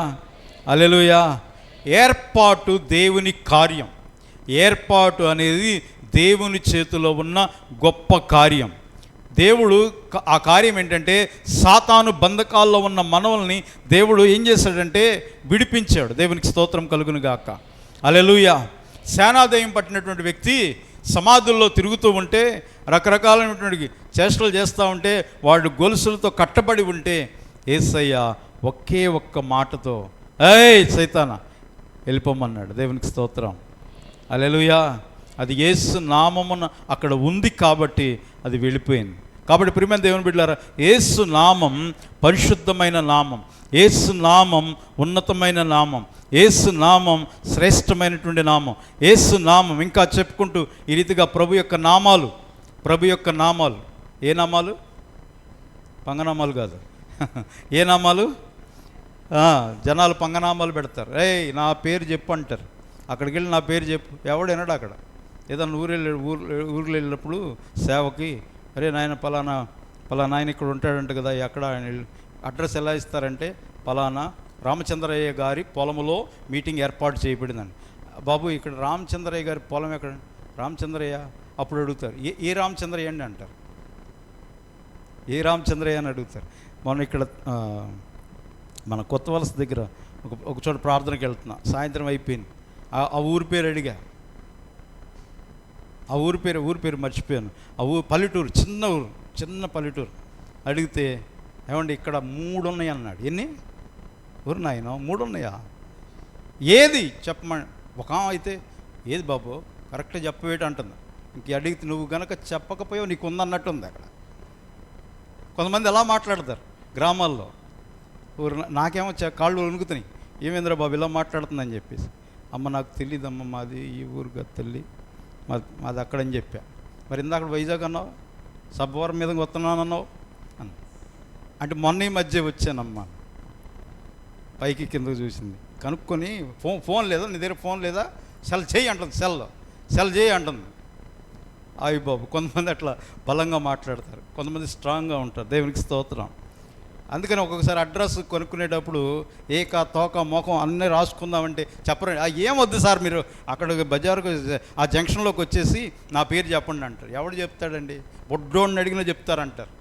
హల్లెలూయా. ఏర్పాటు దేవుని కార్యం. ఏర్పాటు అనేది దేవుని చేతిలో ఉన్న గొప్ప కార్యం. దేవుడు ఆ కార్యం ఏంటంటే సాతాను బంధకాల్లో ఉన్న మనవల్ని దేవుడు ఏం చేశాడంటే విడిపించాడు. దేవునికి స్తోత్రం కలుగును గాక, హల్లెలూయా. సేనాదయం పట్టినటువంటి వ్యక్తి సమాధుల్లో తిరుగుతూ ఉంటే, రకరకాలైనటువంటి చేష్టలు చేస్తూ ఉంటే, వాడు గొలుసులతో కట్టబడి ఉంటే యేసయ్య ఒకే ఒక్క మాటతో ఏయ్ సైతానా వెళ్ళిపోమన్నాడు. దేవునికి స్తోత్రం, హల్లెలూయా. అది యేసు నామమున అక్కడ ఉంది కాబట్టి అది వెళ్ళిపోయింది. కాబట్టి ప్రియమైన దేవుని బిడ్డలారా, యేసు నామం పరిశుద్ధమైన నామం, యేసు నామం ఉన్నతమైన నామం, యేసు నామం శ్రేష్టమైనటువంటి నామం, యేసు నామం. ఇంకా చెప్పుకుంటూ ఈ రీతిగా ప్రభు యొక్క నామాలు ఏ నామాలు? పంగనామాలు కాదు. ఏ నామాలు? జనాలు పంగనామాలు పెడతారు. ఏయ్ నా పేరు చెప్పు అంటారు. అక్కడికి వెళ్ళి నా పేరు చెప్పు, ఎవడైనాడు అక్కడ. ఏదన్నా ఊర్లో వెళ్ళినప్పుడు సేవకి, అరే నాయన పలానా ఆయన ఇక్కడ ఉంటాడంట కదా, ఎక్కడ ఆయన అడ్రస్ ఎలా ఇస్తారంటే పలానా రామచంద్రయ్య గారి పొలంలో మీటింగ్ ఏర్పాటు చేయబడిందండి. బాబు ఇక్కడ రామచంద్రయ్య గారి పొలం ఎక్కడ? రామచంద్రయ్య. అప్పుడు అడుగుతారు, ఏ రామచంద్రయ్య అండి అంటారు. ఏ రామచంద్రయ్య అని అడుగుతారు. మనం ఇక్కడ మన కొత్త వలస దగ్గర ఒక చోట ప్రార్థనకి వెళ్తున్నా, సాయంత్రం అయిపోయింది. ఆ ఊరి పేరు అడిగా, ఆ ఊరి పేరు మర్చిపోయాను. ఆ పల్లెటూరు, చిన్న పల్లెటూరు. అడిగితే ఏమండి ఇక్కడ 3 ఉన్నాయి అన్నాడు. ఎన్ని ఊరు నాయన? 3 ఉన్నాయా? ఏది చెప్పమని. ఒక అయితే ఏది బాబు కరెక్ట్గా చెప్పవేటి అంటుంది. ఇంక అడిగితే నువ్వు గనక చెప్పకపోయావు నీకు ఉందన్నట్టుంది అక్కడ. కొంతమంది ఎలా మాట్లాడతారు గ్రామాల్లో, నాకేమో కాళ్ళు వణుకుతున్నాయి, ఏమేంద్ర బాబు ఇలా మాట్లాడుతుందని చెప్పేసి. అమ్మ నాకు తెలియదమ్మ, మాది ఈ ఊరుగా తల్లి, మాది అక్కడని చెప్పా. మరి ఇందాక వైజాగ్ అన్నావు, సబ్బవరం మీద వస్తున్నానన్నావు అన్న. అంటే మొన్న ఈ మధ్య వచ్చానమ్మా. పైకి కిందకు చూసింది, కనుక్కొని ఫోన్ లేదా నీ దగ్గర, ఫోన్ లేదా, సెల్ చేయి అంటుంది, సెల్ చేయి అంటుంది. అయ్యి బాబు, కొంతమంది అట్లా బలంగా మాట్లాడతారు, కొంతమంది స్ట్రాంగ్గా ఉంటారు. దేవునికి స్తోత్రం. అందుకని ఒక్కొక్కసారి అడ్రస్ కొనుక్కునేటప్పుడు ఏక తోక మోకం అన్నీ రాసుకుందామంటే చెప్పరండి. ఏమొద్దు సార్, మీరు అక్కడ బజారుకు ఆ జంక్షన్లోకి వచ్చేసి నా పేరు చెప్పండి అంటారు. ఎవడు చెప్తాడండి? బొడ్డోడిని అడిగినా చెప్తారంటారు,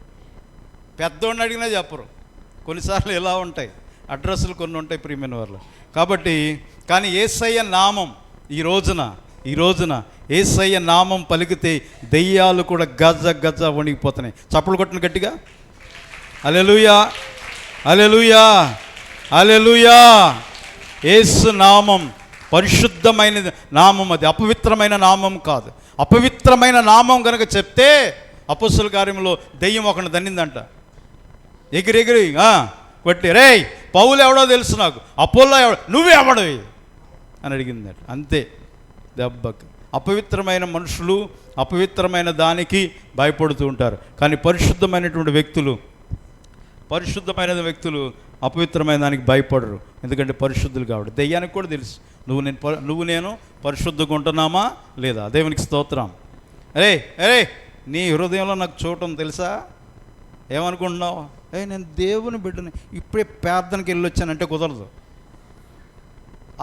పెద్దోడిని అడిగినా చెప్పరు. కొన్నిసార్లు ఇలా ఉంటాయి అడ్రస్లు, కొన్ని ఉంటాయి ప్రియమైన వాళ్ళు. కాబట్టి కానీ యేసయ్య నామం ఈ రోజున యేసయ్య నామం పలికితే దెయ్యాలు కూడా గజ గజ వణిగిపోతున్నాయి. చప్పలు కొట్టిన గట్టిగా హల్లెలూయా, హల్లెలూయా, హల్లెలూయా. యేసు నామం పరిశుద్ధమైన నామం, అది అపవిత్రమైన నామం కాదు. అపవిత్రమైన నామం కనుక చెప్తే అపొస్తలుల కార్యంలో దెయ్యం ఒకరిని దన్నిందంట, ఎగిరెగిరి కొట్టి, రే పౌలు ఎవడో తెలుసు నాకు, అపోల్లో ఎవడో, నువ్వెవడవి అని అడిగిందట. అంతే, దెబ్బకి. అపవిత్రమైన మనుషులు అపవిత్రమైన దానికి భయపడుతూ ఉంటారు, కానీ పరిశుద్ధమైన వ్యక్తులు అపవిత్రమైన దానికి భయపడరు, ఎందుకంటే పరిశుద్ధులు కాబట్టి. దెయ్యానికి కూడా తెలుసు నువ్వు నేను పరిశుద్ధంగా ఉంటున్నామా లేదా. దేవునికి స్తోత్రం. అరే నీ హృదయంలో నాకు చూడటం తెలుసా, ఏమనుకుంటున్నావు? నేను దేవుని బిడ్డని, ఇప్పుడే ప్రార్థనకి వెళ్ళొచ్చానంటే కుదరదు.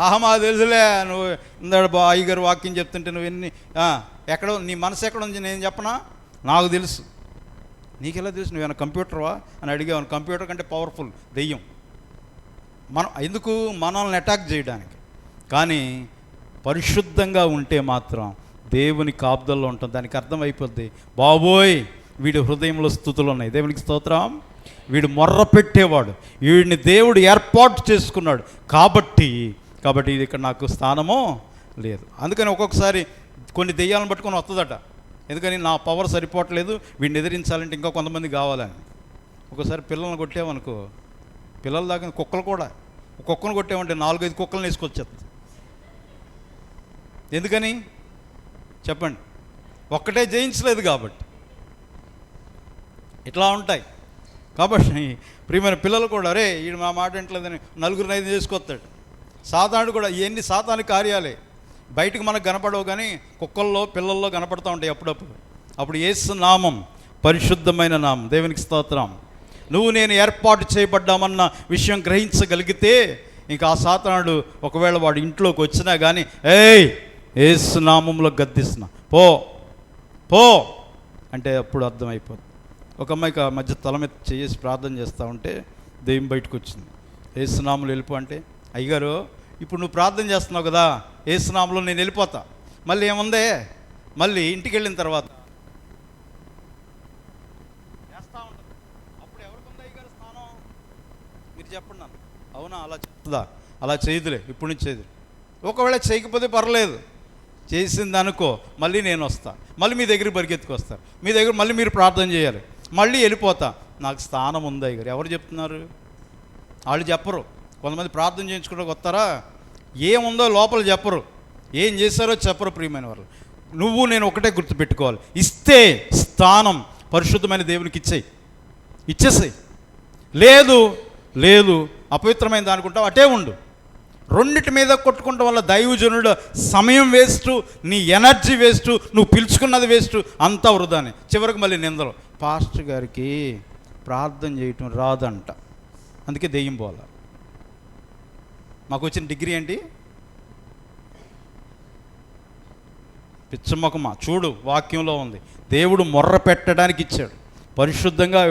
ఆహమా తెలుసులే, నువ్వు ఇందాడు అయ్యగారు వాక్యం చెప్తుంటే నువ్వు ఎక్కడో నీ మనసు ఎక్కడ ఉంది నేను చెప్పనా, నాకు తెలుసు. నీకెలా తెలుసు? నువ్వేమైనా కంప్యూటర్వా అని అడిగావు. కంప్యూటర్ కంటే పవర్ఫుల్ దెయ్యం. ఎందుకు? మనల్ని అటాక్ చేయడానికి. కానీ పరిశుద్ధంగా ఉంటే మాత్రం దేవుని కాపుదల్లో ఉంటుంది. దానికి అర్థమైపోద్ది, బాబోయ్ వీడి హృదయంలో స్తుతులు ఉన్నాయి. దేవునికి స్తోత్రం. వీడు మొర్ర పెట్టేవాడు, వీడిని దేవుడు ఏర్పాటు చేసుకున్నాడు, కాబట్టి ఇది ఇక్కడ నాకు స్థానమో లేదు. అందుకని ఒక్కొక్కసారి కొన్ని దెయ్యాలను పట్టుకొని వస్తుందట. ఎందుకని? నా పవర్ సరిపోవట్లేదు, వీడిని ఎదిరించాలంటే ఇంకా కొంతమంది కావాలని. ఒకసారి పిల్లల్ని కొట్టామనుకో, పిల్లల దాకా కుక్కలు కూడా, కుక్కను కొట్టామంటే 4-5 కుక్కలను వేసుకొచ్చేస్తుంది. ఎందుకని చెప్పండి? ఒక్కటే జయించలేదు కాబట్టి. ఇట్లా ఉంటాయి. కాబట్టి ప్రియమైన పిల్లలు కూడా, రే వీడు మా మాట వింటలేదని 4-5 చేసుకొస్తాడు. సాతానుడు కూడా ఇవన్నీ సాతాను కార్యాలే, బయటకు మనకు కనపడవు కానీ కుక్కల్లో పిల్లల్లో కనపడుతూ ఉంటాయి అప్పుడప్పుడు. అప్పుడు యేసు నామం పరిశుద్ధమైన నామం. దేవునికి స్తోత్రం. నువ్వు నేను ఏర్పాటు చేయబడ్డామన్న విషయం గ్రహించగలిగితే ఇంకా ఆ సాతానుడు ఒకవేళ వాడు ఇంట్లోకి వచ్చినా కానీ, యేసు నామంలో గద్దిస్తున్నా, పో అంటే అప్పుడు అర్థమైపోతుంది. ఒక అమ్మాయికి ఆ మధ్య తల మీద చేసి ప్రార్థన చేస్తూ ఉంటే దెయ్యం బయటకు వచ్చింది. యేసు నామంలో వెళ్ళిపో అంటే, అయ్యగారు ఇప్పుడు నువ్వు ప్రార్థన చేస్తున్నావు కదా, యేసు నామంలో నేను వెళ్ళిపోతా. మళ్ళీ ఏముందే, మళ్ళీ ఇంటికి వెళ్ళిన తర్వాత చేస్తూ ఉంటుంది. అప్పుడు ఎవరికుందా అయ్యగారు స్థానం? మీరు చెప్పండి నన్ను. అవునా? అలా చెప్తుందా? అలా చేయదులే, ఇప్పుడు నుంచి చేయదు. ఒకవేళ చేయకపోతే పర్లేదు, చేసింది అనుకో, మళ్ళీ నేను వస్తా, మళ్ళీ మీ దగ్గరికి పరిగెత్తుకొస్తారు, మీ దగ్గర మళ్ళీ మీరు ప్రార్థన చేయాలి, మళ్ళీ వెళ్ళిపోతా. నాకు స్థానం ఉందా అయ్యగారు? ఎవరు చెప్తున్నారు? వాళ్ళు చెప్పరు. కొంతమంది ప్రార్థన చేయించుకోవడానికి వస్తారా, ఏముందో లోపల చెప్పరు, ఏం చేశారో చెప్పరు. ప్రియమైన వాళ్ళు, నువ్వు నేను ఒకటే గుర్తుపెట్టుకోవాలి, ఇస్తే స్థానం పరిశుద్ధమైన దేవునికి ఇచ్చేసేయి. లేదు అపవిత్రమైన దానుకుంటావు, అటే ఉండు. రెండిటి మీద కొట్టుకుంటాం వల్ల దైవజనుడు సమయం వేస్ట్, నీ ఎనర్జీ వేస్ట్, నువ్వు పిలుచుకున్నది వేస్ట్, అంతా వృధానే. చివరికి మళ్ళీ నిందలు, పాస్టర్ గారికి ప్రార్థన చేయటం రాదంట, అందుకే దెయ్యం పోవాలి. మాకు వచ్చిన డిగ్రీ ఏంటి? పిచ్చమ్మకమా. చూడు, వాక్యంలో ఉంది, దేవుడు మొర్ర పెట్టడానికి ఇచ్చాడు, పరిశుద్ధంగా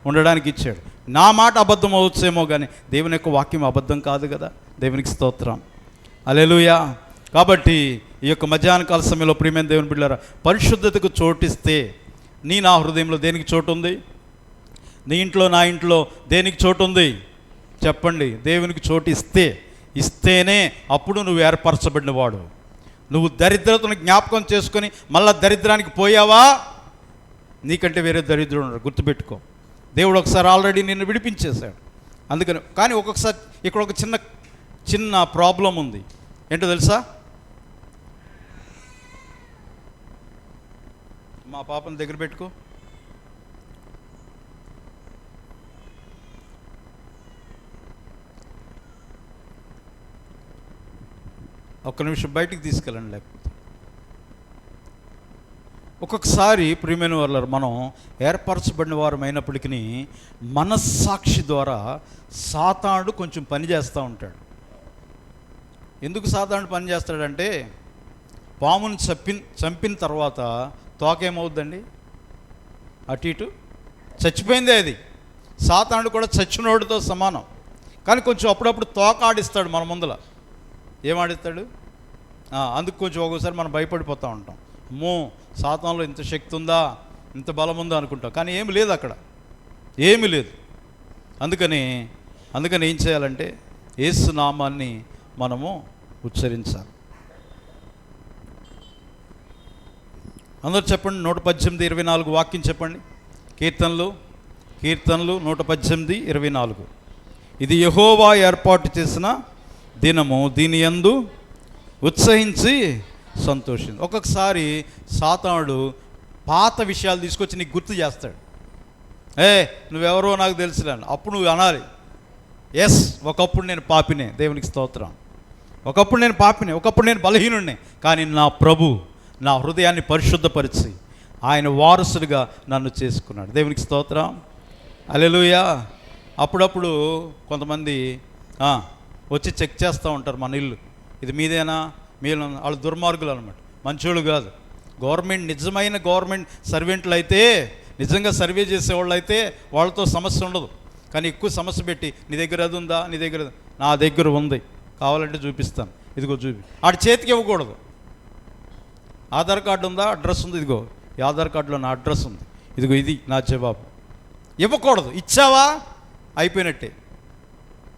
ఉండడానికి ఇచ్చాడు. నా మాట అబద్ధం అవచ్చేమో కానీ దేవుని యొక్క వాక్యం అబద్ధం కాదు కదా. దేవునికి స్తోత్రం. హల్లెలూయా. కాబట్టి ఈ యొక్క మధ్యాహ్న కాల సమయంలో ప్రియమైన దేవుని బిడ్డలారా, పరిశుద్ధతకు చోటిస్తే నా హృదయంలో దేనికి చోటు ఉంది? నీ ఇంట్లో, నా ఇంట్లో దేనికి చోటు ఉంది? చెప్పండి. దేవునికి చోటు ఇస్తేనే అప్పుడు నువ్వు ఏర్పరచబడినవాడు. నువ్వు దరిద్రతను జ్ఞాపకం చేసుకొని మళ్ళా దరిద్రానికి పోయావా, నీకంటే వేరే దరిద్రుడు ఉన్నారు, గుర్తుపెట్టుకో. దేవుడు ఒకసారి ఆల్రెడీ నిన్ను విడిపించేశాడు. అందుకని కానీ ఒక్కొక్కసారి ఇక్కడ ఒక చిన్న ప్రాబ్లం ఉంది. ఏంటో తెలుసా? మా పాపను దగ్గర పెట్టుకో. ఒక్క నిమిషం బయటికి తీసుకెళ్ళండి. లేకపోతే ఒక్కొక్కసారి ప్రియమైన వాళ్ళ మనం ఏర్పరచబడిన వారం అయినప్పటికీ మనస్సాక్షి ద్వారా సాతానుడు కొంచెం పని చేస్తూ ఉంటాడు. ఎందుకు సాతానుడు పని చేస్తాడంటే, పామును చంపిన తర్వాత తోక ఏమవుద్దండి, అటు ఇటు చచ్చిపోయిందే. అది సాతానుడు కూడా చచ్చినోడితో సమానం. కానీ కొంచెం అప్పుడప్పుడు తోక ఆడిస్తాడు మన ముందల. ఏం ఆడిస్తాడు? అందుకు కొంచెం ఒక్కోసారి మనం భయపడిపోతూ ఉంటాం. అమ్మో, సాతానులో ఇంత శక్తి ఉందా, ఇంత బలం ఉందా అనుకుంటాం. కానీ ఏమి లేదు, అక్కడ ఏమీ లేదు. అందుకని ఏం చేయాలంటే యేసు నామాన్ని మనము ఉచ్చరించాలి. అందరూ చెప్పండి, 118:24 వాక్యం చెప్పండి. కీర్తనలు 118:24. ఇది యెహోవా ఏర్పాటు చేసిన దినము, దీని యందు ఉత్సహించి సంతోషించు. ఒక్కొక్కసారి సాతానుడు పాత విషయాలు తీసుకొచ్చి నీకు గుర్తు చేస్తాడు. నువ్వెవరో నాకు తెలుసులేను. అప్పుడు నువ్వు అనాలి, ఎస్, ఒకప్పుడు నేను పాపినే, దేవునికి స్తోత్రం. ఒకప్పుడు నేను పాపినే, ఒకప్పుడు నేను బలహీనుడినే. కానీ నా ప్రభు నా హృదయాన్ని పరిశుద్ధపరిచి ఆయన వారసుడిగా నన్ను చేసుకున్నాడు. దేవునికి స్తోత్రం, హల్లెలూయా. అప్పుడప్పుడు కొంతమంది వచ్చి చెక్ చేస్తూ ఉంటారు మన ఇల్లు, ఇది మీదేనా, మీరు. వాళ్ళు దుర్మార్గులు అనమాట, మంచోళ్ళు కాదు. నిజమైన గవర్నమెంట్ సర్వెంట్లు అయితే, నిజంగా సర్వే చేసేవాళ్ళు అయితే వాళ్ళతో సమస్య ఉండదు. కానీ ఎక్కువ సమస్య పెట్టి, నీ దగ్గర అది ఉందా, నీ దగ్గర, నా దగ్గర ఉంది, కావాలంటే చూపిస్తాను, ఇదిగో చూపి. ఆడి చేతికి ఇవ్వకూడదు. ఆధార్ కార్డు ఉందా, అడ్రస్ ఉంది, ఇదిగో ఈ ఆధార్ కార్డులో నా అడ్రస్ ఉంది, ఇదిగో ఇది నా జవాబు. ఇవ్వకూడదు. ఇచ్చావా అయిపోయినట్టే.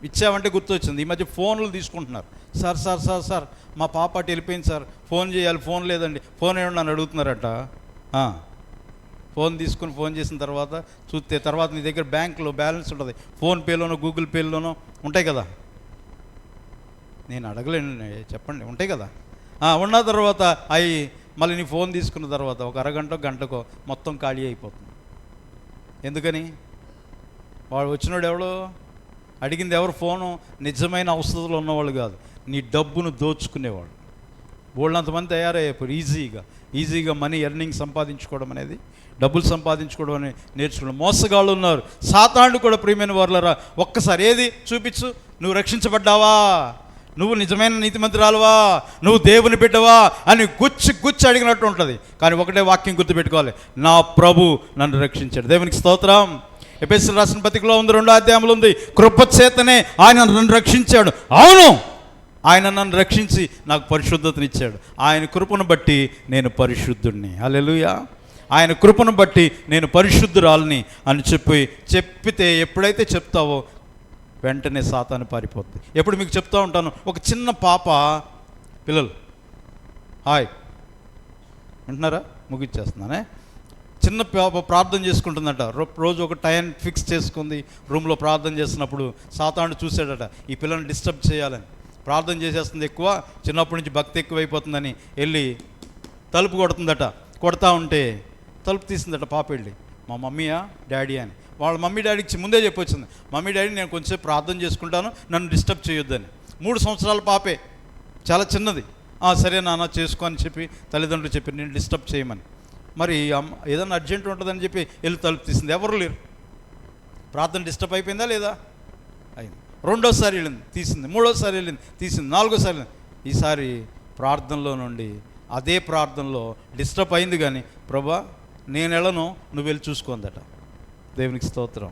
ఇచ్చావంటే గుర్తొచ్చింది, ఈ మధ్య ఫోన్లు తీసుకుంటున్నారు. సార్ మా పాప అటు వెళ్ళిపోయింది సార్, ఫోన్ చేయాలి, ఫోన్ లేదండి, ఫోన్ ఏమన్నా నన్ను అడుగుతున్నారట. ఫోన్ తీసుకుని ఫోన్ చేసిన తర్వాత చూస్తే తర్వాత నీ దగ్గర బ్యాంకులో బ్యాలెన్స్ ఉంటుంది, ఫోన్పేలోనో గూగుల్ పేలోనో ఉంటాయి కదా. నేను అడగలేను, చెప్పండి, ఉంటాయి కదా. ఉన్న తర్వాత అవి మళ్ళీ నీ ఫోన్ తీసుకున్న తర్వాత ఒక అరగంట గంటకో మొత్తం ఖాళీ అయిపోతుంది. ఎందుకని? వాడు వచ్చినాడు ఎవడో, అడిగింది ఎవరు? ఫోను. నిజమైన అవసరాలు ఉన్నవాళ్ళు కాదు, నీ డబ్బును దోచుకునేవాడు. వాళ్ళంతమంది తయారయ్యారు. ఈజీగా మనీ ఎర్నింగ్ సంపాదించుకోవడం అనేది, డబ్బులు సంపాదించుకోవడం అనేది నేర్చుకోవడం. మోసగాళ్ళు ఉన్నారు. సాతానుడు కూడా ప్రియమైన వారులారా, ఒక్కసారి ఏది చూపించు, నువ్వు రక్షించబడ్డావా, నువ్వు నిజమైన నీతిమంతురాలువా, నువ్వు దేవుని బిడ్డవా అని గుచ్చి అడిగినట్టు ఉంటుంది. కానీ ఒకటే వాక్యం గుర్తుపెట్టుకోవాలి, నా ప్రభు నన్ను రక్షించాడు. దేవునికి స్తోత్రం. ఎఫెసీయులకు రాసిన పత్రికలో ఉంది, 2వ అధ్యాయంలో ఉంది, కృపచేతనే ఆయన నన్ను రక్షించాడు. అవును, ఆయన నన్ను రక్షించి నాకు పరిశుద్ధతనిచ్చాడు. ఆయన కృపను బట్టి నేను పరిశుద్ధుడిని. హల్లెలూయా. ఆయన కృపను బట్టి నేను పరిశుద్ధురాలని అని చెప్పితే ఎప్పుడైతే చెప్తావో వెంటనే సాతాను పారిపోతుంది. ఎప్పుడు మీకు చెప్తూ ఉంటాను, ఒక చిన్న పాప, పిల్లలు హాయ్ వింటున్నారా, ముగిచ్చేస్తున్నానే. చిన్న పాప ప్రార్థన చేసుకుంటుందట. రోజు ఒక టైం ఫిక్స్ చేసుకుంది, రూమ్లో ప్రార్థన చేస్తున్నప్పుడు సాతానుడు చూశాడట, ఈ పిల్లని డిస్టర్బ్ చేయాలని. ప్రార్థన చేసేస్తుంది ఎక్కువ, చిన్నప్పటి నుంచి భక్తి ఎక్కువైపోతుందని వెళ్ళి తలుపు కొడుతుందట. కొడతా ఉంటే తలుపు తీసిందట పాప. వెళ్ళి మా మమ్మీయా డాడీ అని వాళ్ళ మమ్మీ డాడీకి ముందే చెప్పొచ్చింది, మమ్మీ డాడీ నేను కొంచెం ప్రార్థన చేసుకుంటాను, నన్ను డిస్టర్బ్ చేయొద్దని. 3 సంవత్సరాల పాపే, చాలా చిన్నది. సరే నాన్న చేసుకో అని చెప్పి తల్లిదండ్రులు చెప్పి నేను డిస్టర్బ్ చేయమని. మరి ఏదన్నా అర్జెంట్ ఉంటుందని చెప్పి వెళ్ళి తలుపు తీసింది, ఎవరు లేరు. ప్రార్థన డిస్టర్బ్ అయిపోయిందా లేదా? అయింది. 2వసారి వెళ్ళింది, తీసింది. 3వసారి వెళ్ళింది, తీసింది. 4వసారి వెళ్ళింది. ఈసారి ప్రార్థనలో నుండి అదే ప్రార్థనలో డిస్టర్బ్ అయింది, కానీ ప్రభా నేను వెళ్ళను, నువ్వు వెళ్ళి చూసుకోందట. దేవునికి స్తోత్రం.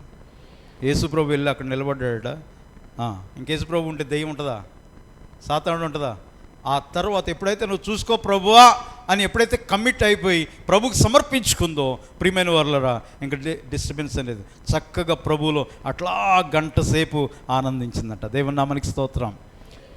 యేసుప్రభు వెళ్ళి అక్కడ నిలబడ్డాడట. ఇంకేసుప్రభు ఉంటే దెయ్యం ఉంటుందా, సాతానుడు ఉంటుందా? ఆ తర్వాత ఎప్పుడైతే నువ్వు చూసుకో ప్రభువా అని ఎప్పుడైతే కమిట్ అయిపోయి ప్రభుకి సమర్పించుకుందో ప్రియమైన వారులారా, ఇంకా డిస్టర్బెన్స్ అనేది చక్కగా ప్రభువులో అట్లా 1 గంట సేపు ఆనందించిందట. దేవుని నామానికి స్తోత్రం.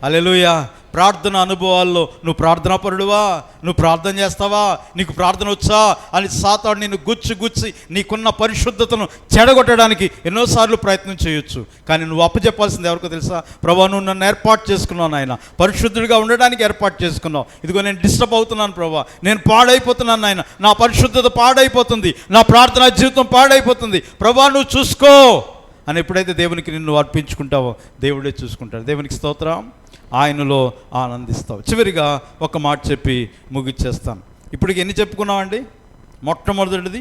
హల్లెలూయా. ప్రార్థన అనుభవాల్లో నువ్వు ప్రార్థనాపరుడువా, నువ్వు ప్రార్థన చేస్తావా, నీకు ప్రార్థన వచ్చా అని సాతాను నిన్ను గుచ్చి నీకున్న పరిశుద్ధతను చెడగొట్టడానికి ఎన్నోసార్లు ప్రయత్నం చేయొచ్చు. కానీ నువ్వు అప్పచెప్పాల్సింది ఎవరికో తెలుసా? ప్రభువా, నువ్వు నన్ను ఏర్పాటు చేసుకున్నావు నాయన, పరిశుద్ధుడిగా ఉండడానికి ఏర్పాటు చేసుకున్నావు. ఇదిగో నేను డిస్టర్బ్ అవుతున్నాను ప్రభువా, నేను పాడైపోతున్నాను నాయన, నా పరిశుద్ధత పాడైపోతుంది, నా ప్రార్థనా జీవితం పాడైపోతుంది, ప్రభువా నువ్వు చూసుకో అని ఎప్పుడైతే దేవునికి నిన్ను అర్పించుకుంటావో దేవుడే చూసుకుంటాడు. దేవునికి స్తోత్రం. ఆయనలో ఆనందిస్తావు. చివరిగా ఒక మాట చెప్పి ముగిచ్చేస్తాను. ఇప్పటికి ఎన్ని చెప్పుకున్నామండి? మొట్టమొదటిది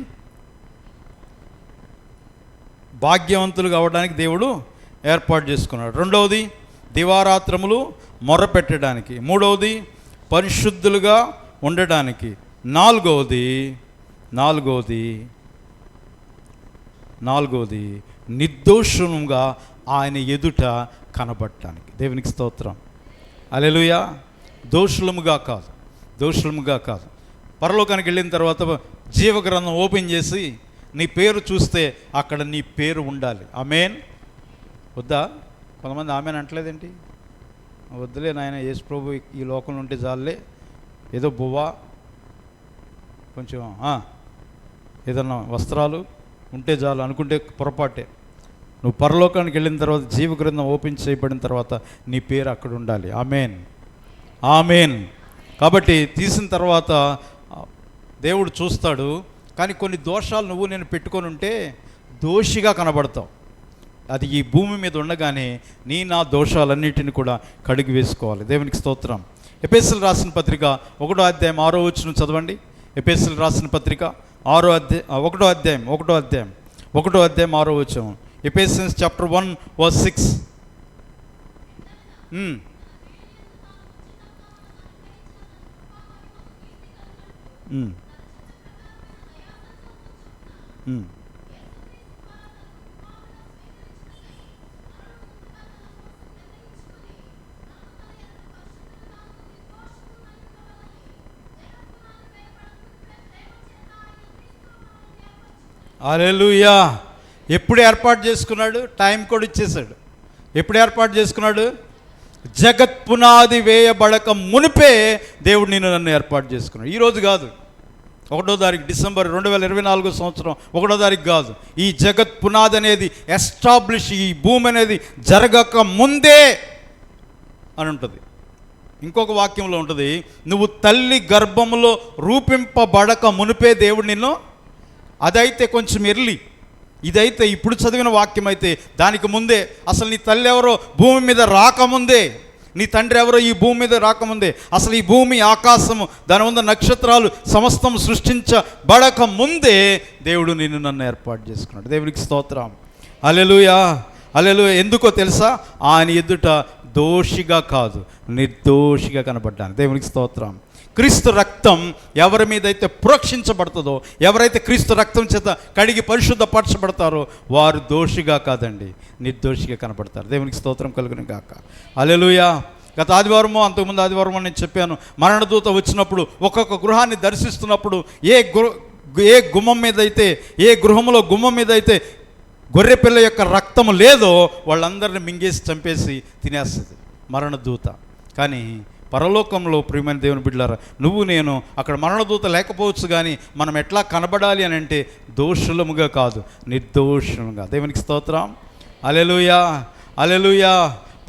భాగ్యవంతులు కావడానికి దేవుడు ఏర్పాటు చేసుకున్నాడు. రెండవది దివారాత్రములు మొర్రపెట్టడానికి. మూడవది పరిశుద్ధులుగా ఉండడానికి. నాలుగవది నిర్దోషంగా ఆయన ఎదుట కనబడటానికి. దేవునికి స్తోత్రం. హల్లెలూయా. దోషులముగా కాదు. పరలోకానికి వెళ్ళిన తర్వాత జీవగ్రంథం ఓపెన్ చేసి నీ పేరు చూస్తే అక్కడ నీ పేరు ఉండాలి. ఆమేన్. వద్దా? కొంతమంది ఆమేన్ అంటలేదేంటి? వద్దులే నాయన, యేసు ప్రభు ఈ లోకంలో ఉంటే చాలులే, ఏదో బువ్వా కొంచెం ఏదన్నా వస్త్రాలు ఉంటే చాలు అనుకుంటే పొరపాటే. నువ్వు పరలోకానికి వెళ్ళిన తర్వాత జీవగ్రంథం ఓపెన్ చేయబడిన తర్వాత నీ పేరు అక్కడ ఉండాలి. ఆమేన్. కాబట్టి తీసిన తర్వాత దేవుడు చూస్తాడు. కానీ కొన్ని దోషాలు నువ్వు నేను పెట్టుకొని ఉంటే దోషిగా కనబడతావు. అది ఈ భూమి మీద ఉండగానే నా దోషాలన్నిటిని కూడా కడిగి వేసుకోవాలి. దేవునికి స్తోత్రం. ఎఫెసీయులకు రాసిన పత్రిక 1వ అధ్యాయం 6వ వచనం చదవండి. ఎఫెసీయులకు రాసిన పత్రిక 1వ అధ్యాయం 6వ వచనం. Ephesians chapter 1 verse 6. హల్లెలూయా. ఎప్పుడు ఏర్పాటు చేసుకున్నాడు? టైం కూడా ఇచ్చేశాడు. ఎప్పుడు ఏర్పాటు చేసుకున్నాడు? జగత్ పునాది వేయబడక మునిపే దేవుడు నన్ను ఏర్పాటు చేసుకున్నాడు. ఈరోజు కాదు, 1వ తారీఖు డిసెంబర్ 2024 సంవత్సరం 1వ తారీఖు కాదు. ఈ జగత్ పునాది అనేది ఎస్టాబ్లిష్, ఈ భూమి అనేది జరగక ముందే అని ఉంటుంది. ఇంకొక వాక్యంలో ఉంటుంది, నువ్వు తల్లి గర్భంలో రూపింపబడక మునిపే దేవుడు నిన్ను. అదైతే కొంచెం ఎర్లీ. ఇదైతే ఇప్పుడు చదివిన వాక్యం అయితే దానికి ముందే, అసలు నీ తల్లి ఎవరో భూమి మీద రాకముందే, నీ తండ్రి ఎవరో ఈ భూమి మీద రాకముందే, అసలు ఈ భూమి ఆకాశము దాని ముందు నక్షత్రాలు సమస్తం సృష్టించబడక ముందే దేవుడు నన్ను ఏర్పాటు చేసుకున్నాడు. దేవునికి స్తోత్రం. హల్లెలూయా. ఎందుకో తెలుసా? ఆయన ఎదుట దోషిగా కాదు, నిర్దోషిగా కనబడ్డాను. దేవునికి స్తోత్రం. క్రీస్తు రక్తం ఎవరి మీద అయితే ప్రోక్షించబడుతుందో, ఎవరైతే క్రీస్తు రక్తం చేత కడిగి పరిశుద్ధపరచబడతారో వారు దోషిగా కాదండి, నిర్దోషిగా కనబడతారు. దేవునికి స్తోత్రం కలుగును గాక. హల్లెలూయా. గత ఆదివారమో అంతకుముందు ఆదివారమో నేను చెప్పాను, మరణదూత వచ్చినప్పుడు ఒక్కొక్క గృహాన్ని దర్శిస్తున్నప్పుడు ఏ గుమ్మం మీద అయితే, ఏ గృహంలో గుమ్మం మీద అయితే గొర్రెపిల్ల యొక్క రక్తము లేదో వాళ్ళందరిని మింగేసి చంపేసి తినేస్తుంది మరణదూత. కానీ పరలోకంలో ప్రియమైన దేవుని బిడ్డలారా, నువ్వు నేను అక్కడ మరణదూత లేకపోవచ్చు, కానీ మనం ఎట్లా కనబడాలి అని అంటే దోషులముగా కాదు, నిర్దోషులుగా. దేవునికి స్తోత్రం. హల్లెలూయా.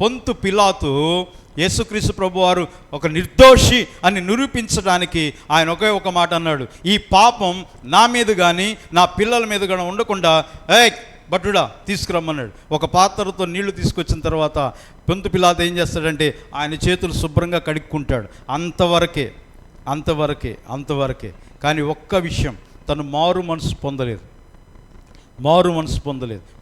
పొంతు పిలాతు యేసుక్రీస్తు ప్రభువారు ఒక నిర్దోషి అని నిరూపించడానికి ఆయన ఒకే ఒక మాట అన్నాడు, ఈ పాపం నా మీద కానీ నా పిల్లల మీద కానీ ఉండకుండా భటుడా తీసుకురమ్మన్నాడు. ఒక పాత్రతో నీళ్లు తీసుకొచ్చిన తర్వాత పొంతు పిలాతు ఏం చేస్తాడంటే ఆయన చేతులు శుభ్రంగా కడుక్కుంటాడు. అంతవరకే. కానీ ఒక్క విషయం, తను మారు మనసు పొందలేదు.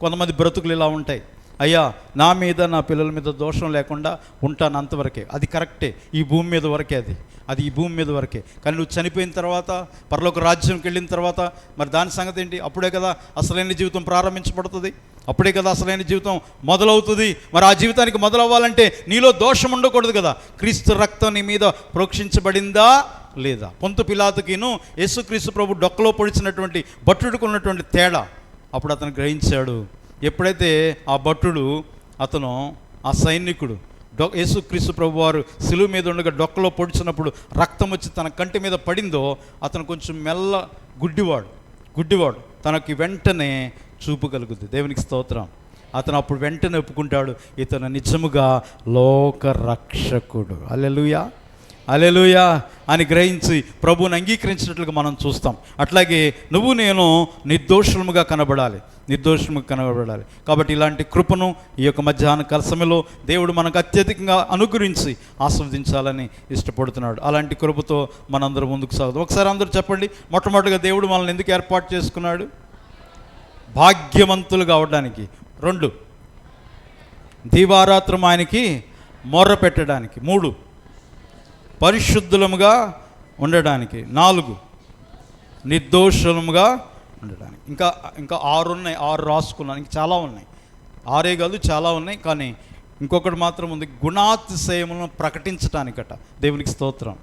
కొంతమంది బ్రతుకులు ఇలా ఉంటాయి, అయ్యా నా మీద నా పిల్లల మీద దోషం లేకుండా ఉంటాను, అంతవరకే. అది కరెక్టే, ఈ భూమి మీద వరకే, అది ఈ భూమి మీద వరకే. కానీ నువ్వు చనిపోయిన తర్వాత పరలోక రాజ్యంకి వెళ్ళిన తర్వాత మరి దాని సంగతి ఏంటి? అప్పుడే కదా అసలైన జీవితం ప్రారంభించబడుతుంది, అప్పుడే కదా అసలైన జీవితం మొదలవుతుంది. మరి ఆ జీవితానికి మొదలవ్వాలంటే నీలో దోషం ఉండకూడదు కదా. క్రీస్తు రక్తం నీ మీద ప్రోక్షించబడిందా లేదా? పొంతు పిలాతుకిను యేసుక్రీస్తు ప్రభు డొక్కలో పొడిచినటువంటి భట్టుడికి ఉన్నటువంటి తేడా అప్పుడు అతను గ్రహించాడు. ఎప్పుడైతే ఆ భట్టుడు, ఆ సైనికుడు యేసుక్రీస్తు ప్రభు వారు సిలువ మీద ఉండగా డొక్కలో పొడిచినప్పుడు రక్తం వచ్చి తన కంటి మీద పడిందో, అతను కొంచెం గుడ్డివాడు తనకి వెంటనే చూపు కలుగుద్ది. దేవునికి స్తోత్రం. అతను అప్పుడు వెంటనే ఒప్పుకుంటాడు, ఇతను నిజముగా లోక రక్షకుడు. హల్లెలూయా, హల్లెలూయా అని గ్రహించి ప్రభువుని అంగీకరించినట్లుగా మనం చూస్తాం. అట్లాగే నువ్వు నేను నిర్దోషముగా కనబడాలి. కాబట్టి ఇలాంటి కృపను ఈ యొక్క మధ్యాహ్న కాల సమయంలో దేవుడు మనకు అత్యధికంగా అనుగ్రహించి ఆస్వాదించాలని ఇష్టపడుతున్నాడు. అలాంటి కృపతో మనందరం ముందుకు సాగుతాం. ఒకసారి అందరూ చెప్పండి, మొట్టమొదటిగా దేవుడు మనల్ని ఎందుకు ఏర్పాటు చేసుకున్నాడు? భాగ్యవంతులు కావడానికి. 2, దీవారాత్రం ఆయనకి మొర్ర పెట్టడానికి. 3, పరిశుద్ధులముగా ఉండడానికి. 4, నిర్దోషులముగా ఉండడానికి. ఇంకా 6 ఉన్నాయి. 6 రాసుకున్నాను. ఇంకా చాలా ఉన్నాయి. 6 కాదు, చాలా ఉన్నాయి. కానీ ఇంకొకటి మాత్రం ఉంది, గుణాతిశయములను ప్రకటించడానికట. దేవునికి స్తోత్రం.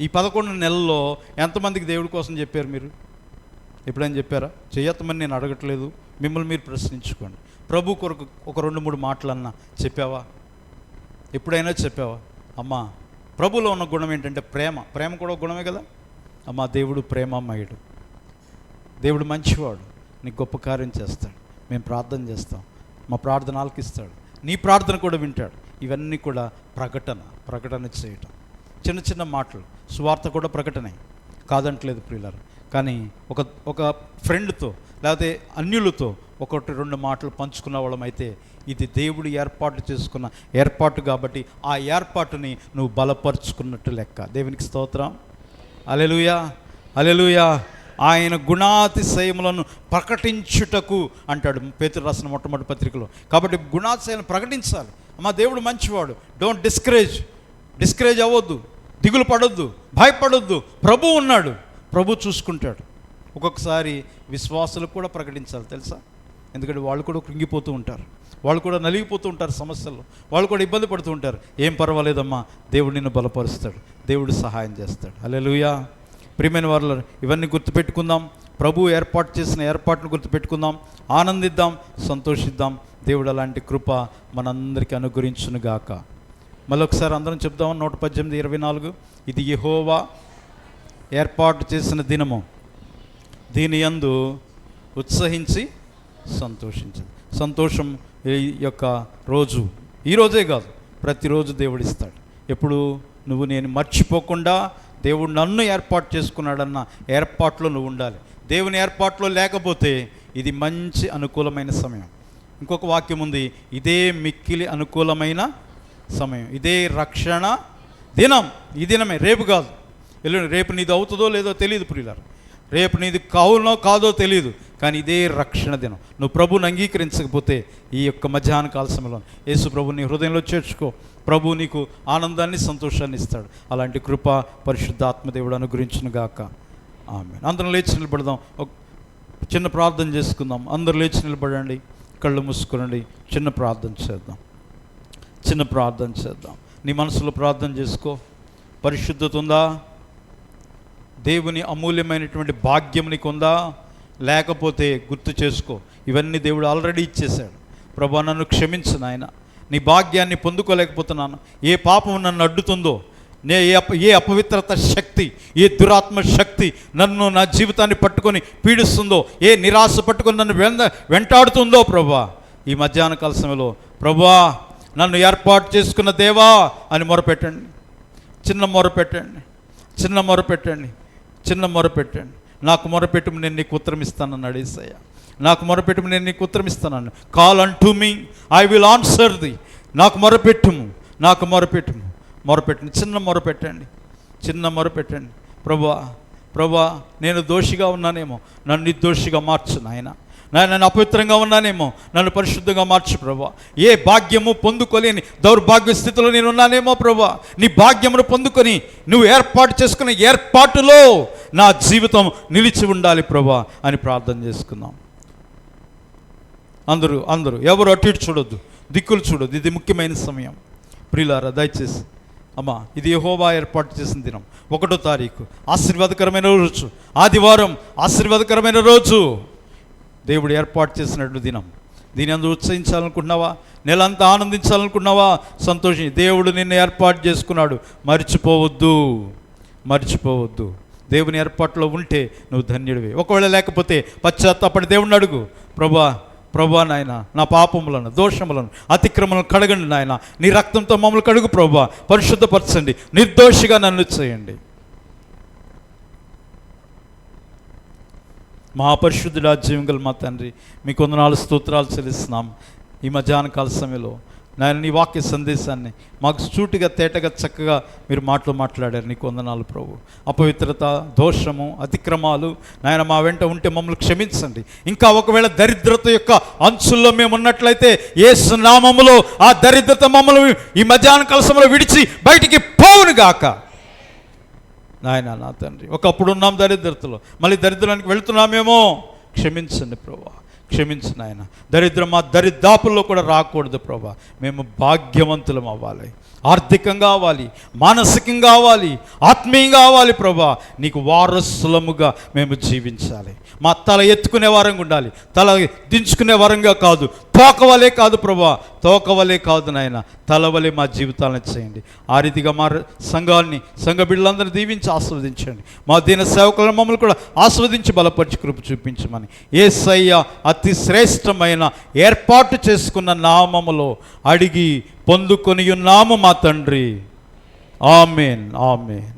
ఈ 11 నెలల్లో ఎంతమందికి దేవుడి కోసం చెప్పారు? మీరు ఎప్పుడైనా చెప్పారా? చేయత్తమని నేను అడగట్లేదు, మిమ్మల్ని మీరు ప్రశ్నించుకోండి. ప్రభు కొరకు ఒక 2-3 మాటలన్నా చెప్పావా? ఎప్పుడైనా చెప్పావా? అమ్మా, ప్రభులో ఉన్న గుణం ఏంటంటే ప్రేమ కూడా ఒక గుణమే కదా. అమ్మా, దేవుడు ప్రేమమయుడు, దేవుడు మంచివాడు, నీకు గొప్ప కార్యం చేస్తాడు, మేము ప్రార్థన చేస్తాం, మా ప్రార్థన ఆలకిస్తాడు, నీ ప్రార్థన కూడా వింటాడు. ఇవన్నీ కూడా ప్రకటన చేయటం. చిన్న చిన్న మాటలు, సువార్త కూడా ప్రకటనే, కాదంటలేదు ప్రియులారా. కానీ ఒక ఫ్రెండ్తో లేకపోతే అన్యులతో 1-2 మాటలు పంచుకున్న వాళ్ళమైతే ఇది దేవుడు ఏర్పాటు చేసుకున్న ఏర్పాటు కాబట్టి ఆ ఏర్పాటుని నువ్వు బలపరుచుకున్నట్టు లెక్క. దేవునికి స్తోత్రం. హల్లెలూయా, హల్లెలూయా. ఆయన గుణాతిశయములను ప్రకటించుటకు అంటాడు పేతురు రాసిన మొట్టమొదటి పత్రికలో. కాబట్టి గుణాతిశయాలను ప్రకటించాలి. అమ్మా, దేవుడు మంచివాడు. డోంట్ డిస్కరేజ్ అవ్వద్దు, దిగులు పడొద్దు, భయపడొద్దు. ప్రభు ఉన్నాడు, ప్రభు చూసుకుంటాడు. ఒక్కొక్కసారి విశ్వాసులకు కూడా ప్రకటించాలి, తెలుసా? ఎందుకంటే వాళ్ళు కూడా కృంగిపోతూ ఉంటారు, వాళ్ళు కూడా నలిగిపోతూ ఉంటారు సమస్యల్లో, వాళ్ళు కూడా ఇబ్బంది పడుతూ ఉంటారు. ఏం పర్వాలేదమ్మా, దేవుడు నిన్ను బలపరుస్తాడు, దేవుడు సహాయం చేస్తాడు. హల్లెలూయా. ప్రియమైన వారు, ఇవన్నీ గుర్తుపెట్టుకుందాం. ప్రభు ఏర్పాటు చేసిన ఏర్పాటును గుర్తుపెట్టుకుందాం, ఆనందిద్దాం, సంతోషిద్దాం. దేవుడు అలాంటి కృప మనందరికీ అనుగ్రహించునుగాక. మళ్ళొకసారి అందరం చెప్దాం. 118:24. ఇది యెహోవా ఏర్పాటు చేసిన దినము, దీని యందు ఉత్సహించి సంతోషించింది. సంతోషం ఈ యొక్క రోజు, ఈరోజే కాదు, ప్రతిరోజు దేవుడిస్తాడు. ఎప్పుడు నువ్వు నేను మర్చిపోకుండా దేవుడు నన్ను ఏర్పాటు చేసుకున్నాడన్న ఏర్పాట్లో నువ్వు ఉండాలి. దేవుని ఏర్పాట్లో లేకపోతే ఇది మంచి అనుకూలమైన సమయం. ఇంకొక వాక్యం ఉంది, ఇదే మిక్కిలి అనుకూలమైన సమయం, ఇదే రక్షణ దినం. ఈ దినమే, రేపు కాదు, ఎల్లుండి. రేపు నీది అవుతుందో లేదో తెలియదు ప్రియులారా, రేపు నీది కావునో కాదో తెలియదు, కానీ ఇదే రక్షణ దినం. నువ్వు ప్రభువుని అంగీకరించకపోతే ఈ యొక్క మధ్యాహ్న కాల సమయంలో యేసు ప్రభుని హృదయంలో చేర్చుకో. ప్రభు నీకు ఆనందాన్ని, సంతోషాన్ని ఇస్తాడు. అలాంటి కృప పరిశుద్ధాత్మదేవుడు అనుగ్రహించునుగాక. ఆమేన్. అందరం లేచి నిలబడదాం, ఒక చిన్న ప్రార్థన చేసుకుందాం. అందరూ లేచి నిలబడండి, కళ్ళు మూసుకోనండి, చిన్న ప్రార్థన చేద్దాం. నీ మనసులో ప్రార్థన చేసుకో. పరిశుద్ధత ఉందా? దేవుని అమూల్యమైనటువంటి భాగ్యం నీకు ఉందా? లేకపోతే గుర్తు చేసుకో, ఇవన్నీ దేవుడు ఆల్రెడీ ఇచ్చేశాడు. ప్రభు, నన్ను క్షమించు నాయన, నీ భాగ్యాన్ని పొందుకోలేకపోతున్నాను. ఏ పాపం నన్ను అడ్డుతుందో, ఏ అపవిత్రత శక్తి, ఏ దురాత్మ శక్తి నన్ను, నా జీవితాన్ని పట్టుకొని పీడిస్తుందో, ఏ నిరాశ పట్టుకొని నన్ను వెంటాడుతుందో ప్రభా, ఈ మధ్యాహ్న కాల సమయంలో ప్రభా నన్ను ఏర్పాటు చేసుకున్న దేవా అని మొరపెట్టండి. చిన్న మొరపెట్టండి. నాకు మొరపెట్టుము, నేను నీకు ఉత్తరం ఇస్తానన్నాడు యేసయ్య. నాకు మొరపెట్టుము, నేను నీకు ఉత్తరం ఇస్తానన్నాడు. Call unto me, I will answer the. నాకు మొరపెట్టుము. చిన్న మొరపెట్టండి. ప్రభా నేను దోషిగా ఉన్నానేమో, నన్ను నిర్దోషిగా మార్చు నాయన. నేను అపవిత్రంగా ఉన్నానేమో, నన్ను పరిశుద్ధంగా మార్చు ప్రభా. ఏ భాగ్యము పొందుకోలేని దౌర్భాగ్య స్థితిలో నేను ఉన్నానేమో ప్రభా, నీ భాగ్యమును పొందుకొని నువ్వు ఏర్పాటు చేసుకున్న ఏర్పాటులో నా జీవితం నిలిచి ఉండాలి ప్రభా అని ప్రార్థన చేసుకుందాం. అందరూ ఎవరు అటు ఇటు చూడొద్దు, దిక్కులు చూడొద్దు. ఇది ముఖ్యమైన సమయం ప్రియులారా. దయచేసి అమ్మా, ఇది యెహోవా ఏర్పాటు చేసిన దినం, 1వ తారీఖు, ఆశీర్వాదకరమైన రోజు, ఆదివారం, ఆశీర్వాదకరమైన రోజు, దేవుడు ఏర్పాటు చేసినట్టు దినం. దీని అందు ఉత్సహించాలనుకుంటున్నావా? నెలంతా ఆనందించాలనుకున్నావా? సంతోషం. దేవుడు నిన్ను ఏర్పాటు చేసుకున్నాడు. మర్చిపోవద్దు. దేవుని ఏర్పాటులో ఉంటే నువ్వు ధన్యుడివి. ఒకవేళ లేకపోతే పశ్చాత్తాపడి దేవుడిని అడుగు. ప్రభా నాయన, నా పాపములను, దోషములను, అతిక్రమలను కడగండి నాయన. నీ రక్తంతో మమ్మల్ని కడుగు ప్రభా, పరిశుద్ధపరచండి, నిర్దోషిగా నన్ను చేయండి. మహాపరిశుద్ధుడా, జీవం గల మా తండ్రి, మీకు వందనాలు, స్తోత్రాలు చెల్లిస్తున్నాం. ఈ మధ్యాహ్న కాల సమయంలో నాయన నీ వాక్య సందేశాన్ని మాకు సూటిగా, తేటగా, చక్కగా మీరు మాట్లాడారు. నీకు వందనాలు ప్రభు. అపవిత్రత, దోషము, అతిక్రమాలు నాయన మా వెంట ఉంటే మమ్మల్ని క్షమించండి. ఇంకా ఒకవేళ దరిద్రత యొక్క అంచుల్లో మేము ఉన్నట్లయితే యేసు నామములో ఆ దరిద్రత మమ్మల్ని ఈ మధ్యాహ్న కాల సమయంలో విడిచి బయటికి పోవునుగాక నాయన. నా తండ్రి, ఒకప్పుడు ఉన్నాం దరిద్రతలో, మళ్ళీ దరిద్రానికి వెళుతున్నామేమో. క్షమించండి ప్రభా, క్షమించు నాయన. దరిద్రం మా దరిదాపుల్లో కూడా రాకూడదు ప్రభా. మేము భాగ్యవంతులం అవ్వాలి, ఆర్థికంగా అవ్వాలి, మానసికంగా అవ్వాలి, ఆత్మీయంగా అవ్వాలి ప్రభా. నీకు వారసులముగా మేము జీవించాలి. మా తల ఎత్తుకునే వారంగా ఉండాలి, తల దించుకునే వారంగా కాదు. తోకవలే కాదు ప్రభా, తోకవలే కాదు నాయన, తలవలే మా జీవితాలను చేయండి. ఆ రీతిగా మా సంఘాన్ని, సంఘ బిడ్డలందరినీ దీవించి ఆస్వాదించండి. మా దీన సేవకులను మమ్మల్ని కూడా ఆస్వాదించి బలపరిచి కృప చూపించమని యేసయ్య అతి శ్రేష్టమైన ఏర్పాటు చేసుకున్న నామములో అడిగి పొందుకొని ఉన్నాము మా తండ్రి. ఆమేన్, ఆమేన్.